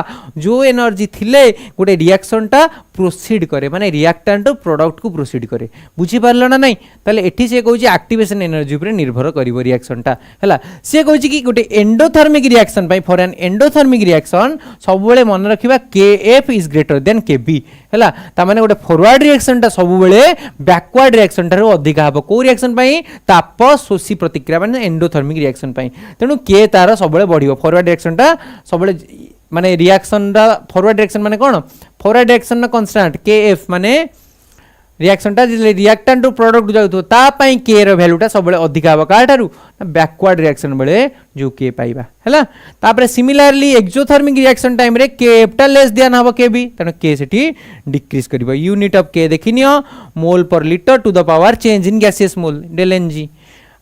जो एनर्जी थिले गोटे रिएक्शन टा प्रोसीड करे माने रिएक्टेंट प्रोडक्ट को प्रोसीड करे बुझी पारलो ना नहीं ताले एठी से कहूची एक्टिवेशन एनर्जी ऊपर निर्भर करिवो रिएक्शन टा हैला से कहूची कि गोटे एंडोथर्मिक रिएक्शन पई फॉर एन एंडोथर्मिक रिएक्शन सब बेले मन रखिबा केएफ इज ग्रेटर देन केबी हैला ता माने गोटे फॉरवर्ड रिएक्शन टा सब बेले बैकवर्ड रिएक्शन टा रो अधिक हबो को रिएक्शन पई ताप शोषी प्रतिक्रिया माने एंडोथर्मिक रिएक्शन पई तेनु के तार सब बेले बढ़िबो फॉरवर्ड रिएक्शन टा सब बेले माने रिएक्शन दा फॉरवर्ड डायरेक्शन माने कोन फॉरवर्ड डायरेक्शन ना कांस्टेंट केएफ माने रिएक्शन टा जे रिएक्टेंट टू प्रोडक्ट जाउथो ता पई के रो वैल्यू टा सब बेले अधिक हबो काठारु बैकवर्ड रिएक्शन बेले जो के पाइबा हैला तापरे सिमिलरली एक्सोथर्मिक रिएक्शन टाइम रे केएफ टा लेस देन हबो केबी तनो के सेठी डिक्रीज करबो यूनिट ऑफ के देखिनियो mole per litre to the power change in gaseous mole del NG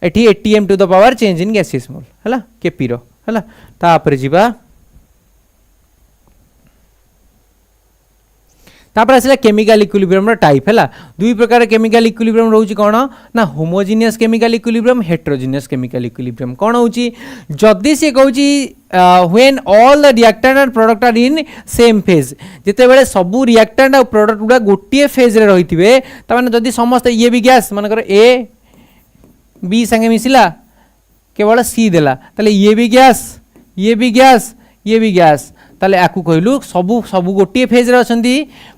एठी ATM to the power change in gaseous mole हैला केपी रो हैला तापरे जीवा तापर आसला केमिकल इक्विलिब्रियम रो टाइप हैला दुई प्रकार केमिकल इक्विलिब्रियम रहउची कोन ना homogeneous chemical equilibrium heterogeneous chemical equilibrium कोन होउची जदी से कहउची when all the reactant and product are in same phase जेते बेले सब रिएक्टेंट और प्रोडक्ट गुडा गोटिए फेज रे रहिथिबे त माने जदी समस्त ये भी गैस मानकर ए बी संगे मिसिला केवल सी देला तले ये भी गैस ये भी गैस ये भी गैस ताले आकु कहलु सबु सबु गोटे फेज रे अछंती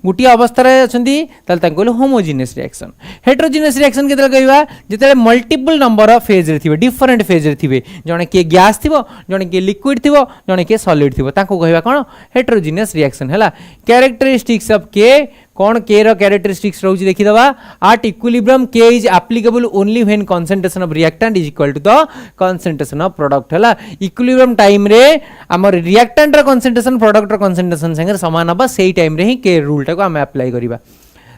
गोटे अवस्था रे अछंती ताले ताको कहलु होमोजेनियस रिएक्शन हेटेरोजेनियस रिएक्शन केतले कहबा जेतले मल्टीपल नंबर ऑफ फेज रे थिबे डिफरेंट फेज रे थिबे जने के गैस थिबो जने के लिक्विड थिबो जने के सॉलिड थिबो ताको कहबा कोन हेटेरोजेनियस रिएक्शन हैला कैरेक्टरिस्टिक्स ऑफ के कौन के रो कैरेक्टरिस्टिक्स रहउची देखि दबा एट इक्विलिब्रियम के is applicable only when concentration of reactant is equal to the concentration of product हैला इक्विलिब्रियम टाइम रे हमर रिएक्टेंट रो कंसंट्रेशन प्रोडक्ट रो कंसंट्रेशन संगे समान हबा सेही टाइम रे ही के रूल टा को हम अप्लाई करिबा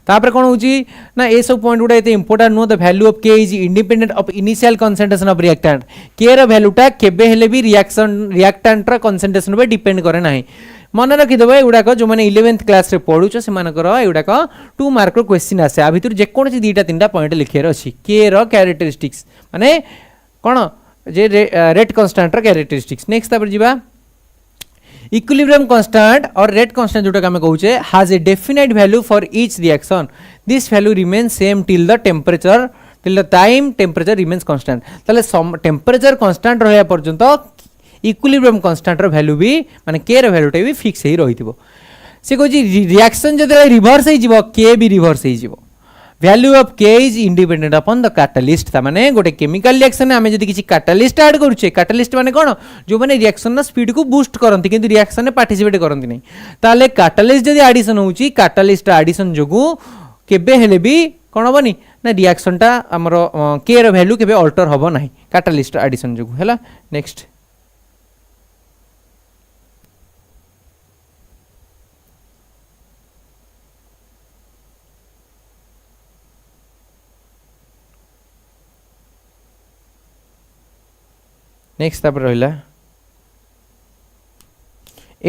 तापर कोन होची ना ए सब पॉइंट गुडा एते important know the value of K is independent of initial concentration of reactant K रो वैल्यू टा केबे हेले भी रिएक्टेंट रो कंसंट्रेशन पे डिपेंड करे नाही मन रखिदेव एगुड़ाक जो मैंने 11th क्लास रे पढ़ुच से एगुड़ाक 2 मार्क क्वेश्चन आसे आ भितर जेकोसी 2-3 पॉइंट लिखार अच्छी के रो कैरेक्टरिस्टिक्स माने कौन जे रेट कांस्टेंट रो कैरेक्टरिस्टिक्स नेक्स्ट तापर जीवा इक्विलिब्रियम कांस्टेंट और रेट कांस्टेंट जोटा आम कहूचे has a definite value for each reaction this value remains same till the temperature till the time temperature remains constant ताले टेम्परेचर कांस्टेंट रहया पर्यंत इक्विलिब्रियम कांस्टेंट रो वैल्यू भी माने के रो वैल्यू टे भी फिक्स ही रहितबो से कहूची रिएक्शन जदे रिवर्स ही जीवो के भी रिवर्स ही जीवो value of K is independent upon the catalyst ता माने गोटे केमिकल रिएक्शन आमे जदि किछि कैटालिस्ट ऐड करूचे कैटालिस्ट माने कोन जो माने रिएक्शन ना स्पीड को बूस्ट करंती किंतु रिएक्शन ने पार्टिसिपेट करंती नै ताले कैटालिस्ट जदि एडिशन होउची कैटालिस्ट एडिशन जोगु केबे हेले भी कोन होबनी ना रिएक्शन ता हमरो के रो वैल्यू केबे अल्टर होबो नाही कैटालिस्ट एडिशन जोगु हैला नेक्स्ट नेक्स्ट तापर रहिला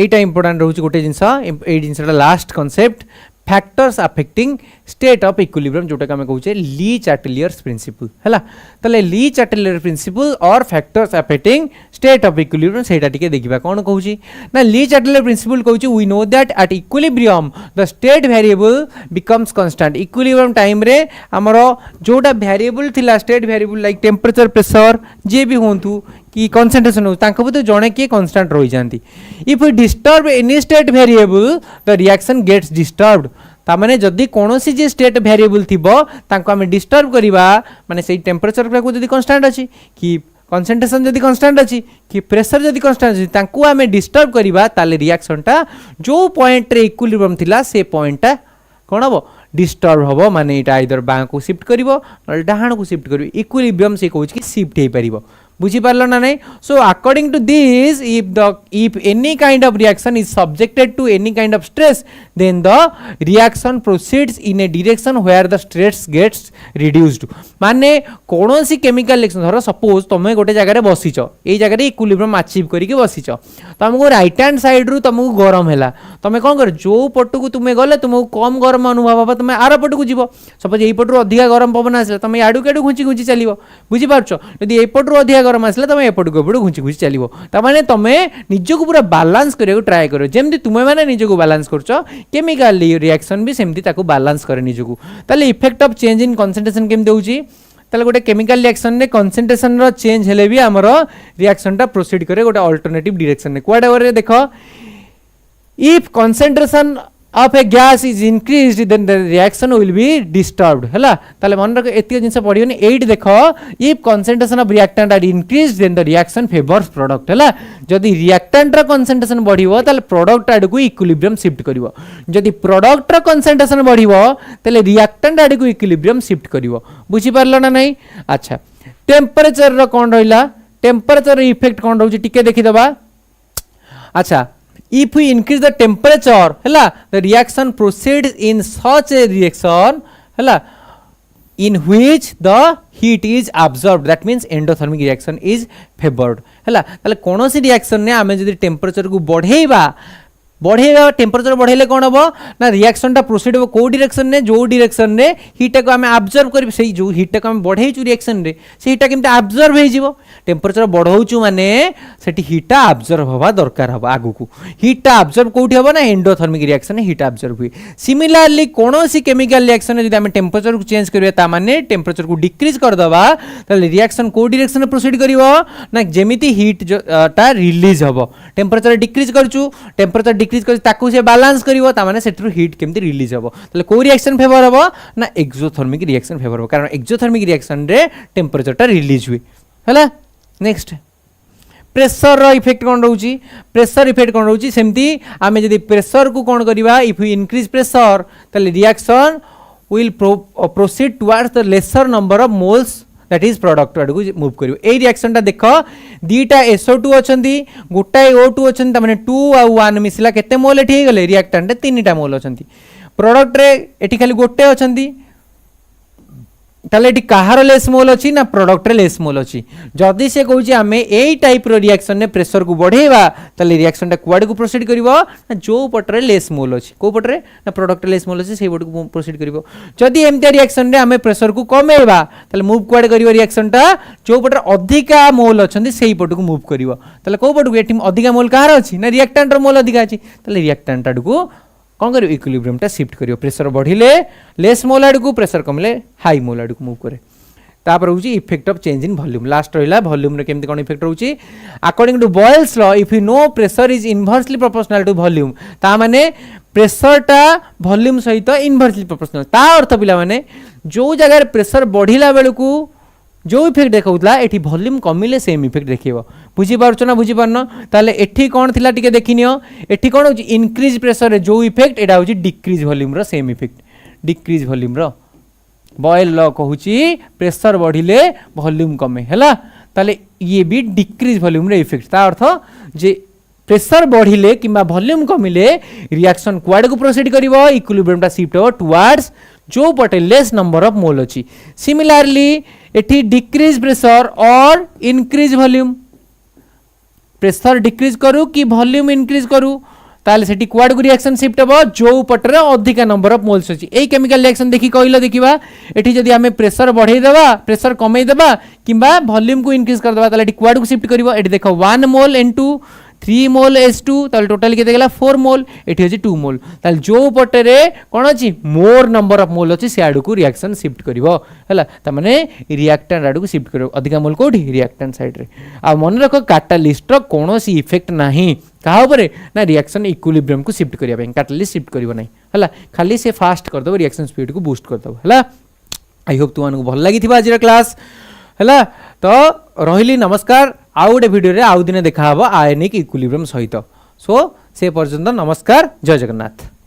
एटा इंपोर्टेंट रहउची गोटे जिंस ए जिंसटा last concept factors affecting state of equilibrium जोटा हम कहूचे ली चार्टेलियर्स प्रिंसिपल हैला तले ली चार्टेलियर प्रिंसिपल और factors affecting state of equilibrium सेटा टिके देखिबा कोन कहूची ना ली चार्टेलियर प्रिंसिपल कहूची we know that at equilibrium the state variable becomes constant equilibrium time रे हमरो जोटा वेरिएबल थिला state variable like temperature pressure जे भी होंतु कि कंसंट्रेशन हो तांको बते जणे के कांस्टेंट रहि जानती if we disturb any state variable the reaction gets disturbed ता माने जदी कोनोसी जे स्टेट वेरिएबल थिबो तांको हम डिस्टर्ब करिबा माने सेही टेम्परेचर को जदी कांस्टेंट अछि कि कंसंट्रेशन जदी कांस्टेंट अछि कि प्रेशर जदी कांस्टेंट अछि तांको हम डिस्टर्ब करिबा ताले रिएक्शन टा जो पॉइंट रे इक्विलिब्रियम थिला से पॉइंट टा कोन हबो डिस्टर्ब हबो माने इटा आइदर बां को शिफ्ट करिवो न डाहाण को शिफ्ट करिवो इक्विलिब्रियम से कहूछ कि शिफ्ट हे परिवो बुझी पारलो ना नहीं so according to this if any kind of reaction is subjected to any kind of stress then the reaction proceeds in a direction where the stress gets reduced माने कोनोसी केमिकल रिएक्शन धरो सपोज तमे गोटे जगह रे बसिचो ए जगह रे इक्विलिब्रियम अचीव करिके बसिचो तुमको राइट हैंड साइड रु तुमको गरम हैला तमे कोन कर जो पटु को तुमे गले तुमको कम गरम अनुभव हबा तुमे आर पटु को जीवो सपोज एई पटु अधिका गरम पवन आसला तमे आडु केडु घुंची घुंची चलिवो बुझी पारछो यदि एई पटु अधिका गरम आसला तमे एपटु गोपटु घुंची घुंची चलिवो ता माने तमे निजको पूरा बैलेंस करियो ट्राई करो जेमति तुमे माने निजको बैलेंस करछो केमिकल रिएक्शन भी सेमति ताको बैलेंस करे निजको ताले effect of change in concentration केमते होउची ताले गोटे केमिकल रिएक्शन रे कंसंट्रेशन रो चेंज हेले भी हमरो रिएक्शन टा प्रोसीड करे गोटे अल्टरनेटिव डायरेक्शन रे क्वाड रे देखो if concentration of a gas is increased then the reaction will be disturbed हैला ताले मन रख एतिक जिंस पढियोनी 8 देखो if concentration of reactant are increased then the reaction favors product हैला जदी reactant रा concentration बढ़िवो ताले product आड को equilibrium shift करिवो जदी product रा concentration बढ़िवो ताले reactant आड को equilibrium shift करिवो बुझी पारलो ना नहीं अच्छा टेम्परेचर रा कोन रहिला टेम्परेचर इफेक्ट कोन रहउची टिके देखि दबा अच्छा if we increase the temperature hela the reaction proceeds in such a reaction hela in which the heat is absorbed that means endothermic reaction is favored hela tale konosi reaction ne ame jodi temperature ku बढ़ेबा बढ़ेगा टेम्परेचर बढ़ेले कौन हम ना रिएक्शनटा प्रोसीड हो कौ डायरेक्शन ने जो डायरेक्शन ने हीटा को आम ऑब्जर्व कर जो हीटा को आम बढ़ेचु रिएक्शन रे से हीटा केमती ऑब्जर्व हो टेम्परेचर बढ़ाऊँ माने सेठी हीटा ऑब्जर्व हवा दरकार हम आगु को हीटा ऑब्जर्व कौटी हम ना एंडोथर्मिक रिएक्शन हीटा ऑब्जर्व हुए सिमिलरली कौन सी केमिकल रिएक्शन जब आम टेम्परेचर को चेंज करिया माने टेम्परेचर को डिक्रीज करदवा ताले रिएक्शन कौ डायरेक्शन प्रोसीड करिवो ना जेमिति हीट टा रिलीज हम टेम्परेचर डिक्रीज करछु टेम्परेचर डिक्रीज कर ताकू से बैलेंस करिवो ता माने सेठरु हीट केमती रिलीज हम ताले को रिएक्शन फेवर हम ना एक्सोथर्मिक रिएक्शन फेवर हम कारण एक्सोथर्मिक रिएक्शन रे टेम्परेचर टा रिलीज हुए हला नेक्स्ट प्रेशर इफेक्ट कौन रोची प्रेशर इफेक्ट कौन रोची सेमती आमे जदी प्रेशर को कौन करिवा इफ यू इंक्रीज प्रेशर ताले reaction will proceed towards the lesser number of moles that is product आडू मूव करिवो ए रिएक्शन टा देख दीटा SO2 अछंती गोटाए O2 अछंती त माने 2 आ 1 मिसला केते मोल एठी गले रिएक्टेंट तीनटा मोल अछंती प्रोडक्ट रे एठी खाली गोटे अछंती ताले एठी कहार लेस मोल अछि ना प्रोडक्ट रे लेस मोल अछि जदी से कहूची आमे एई टाइप रो रिएक्शन ने प्रेशर को बढ़ेबा ताले रिएक्शन टा कुआड को प्रोसीड करिवो ना जो पटरे लेस मोल अछि को पटरे ना प्रोडक्ट रे लेस मोल अछि सेई पट को प्रोसीड करिवो जदी एमते रिएक्शन रे आमे प्रेशर को कमेबा ताले मूव कुआड करिवो रिएक्शन टा जो पटरे अधिका मोल अछंती सेई पट को मूव करिवो ताले को पट को एठी अधिका मोल कहार अछि ना रिएक्टेंट रो मोल अधिका अछि ताले रिएक्टेंट आडू को कौन कर इक्विलिब्रियम टा शिफ्ट करियो प्रेशर बढ़िले लेस मोल आड़ को प्रेशर कमले हाई मोल आड़ को मूव करे तापर होची effect of change in volume last रहिला वॉल्यूम रे केमती कोन इफेक्ट होची according to Boyle's law if you know pressure is inversely proportional to volume ता माने प्रेशर टा वॉल्यूम सहित इनवर्सली प्रोपोर्शनल ता अर्थ पिला माने जो जगह प्रेशर बढ़िला बेल को जो इफेक्ट देखौतला एठी वॉल्यूम कमिले सेम इफेक्ट देखिबो बुझी पारछ ना बुझी पारन ताले एठी कोन थिला टिके देखिनियो एठी कोन होची इंक्रीज प्रेशर रे जो इफेक्ट एडा होची डिक्रीज वॉल्यूम रो सेम इफेक्ट डिक्रीज वॉल्यूम रो बॉयल लॉ कहूची प्रेशर बढ़िले वॉल्यूम कमे हैला ताले ये भी डिक्रीज वॉल्यूम रे इफेक्ट ता अर्थ जे प्रेशर बढ़िले किंबा वॉल्यूम कमिले रिएक्शन कुआड को प्रोसीड करिवो इक्विलिब्रियम टा शिफ्ट हो टुवर्ड्स जो पटे लेस नंबर ऑफ मोल अछि सिमिलरली एठी डिक्रीज प्रेशर और इंक्रीज वॉल्यूम प्रेशर डिक्रीज करू कि वॉल्यूम इंक्रीज करू ताले सेठी कुआड को रिएक्शन शिफ्ट हो जो पटरे अधिक नंबर ऑफ मोल्स अछि एई केमिकल रिएक्शन देखि कहलो देखिबा एठी जदी हमें प्रेशर बढ़ाई देबा प्रेशर कमाई देबा किंबा वॉल्यूम को इंक्रीज कर देबा ताले एठी कुआड को शिफ्ट करिवो एठी देखो 1 मोल N2 3 मोल S2 ताले टोटल केते गेला 4 मोल एठी अछि 2 मोल ताले जो पटरे कोन अछि मोर नंबर ऑफ मोल अछि से आडू को रिएक्शन शिफ्ट करिवो हला त माने रिएक्टेंट आडू को शिफ्ट करिवो अधिका मोल कोठी रिएक्टेंट साइड रे आ मन रखो कैटालिस्ट रो कोनोसी इफेक्ट नाही कहा ऊपर ना रिएक्शन इक्विलिब्रियम को शिफ्ट करिया पे कैटालिस्ट शिफ्ट करिवो नाही हला खाली से फास्ट कर दो रिएक्शन स्पीड को बूस्ट कर दो हला आई होप तुमन को भल लागि थिबा आज क्लास हला तो रहिली नमस्कार आउ गोटे वीडियो रे आउ दिन देखा हबो आयनिक इक्विलिब्रियम सहित सो से पर्यंत नमस्कार जय जगन्नाथ।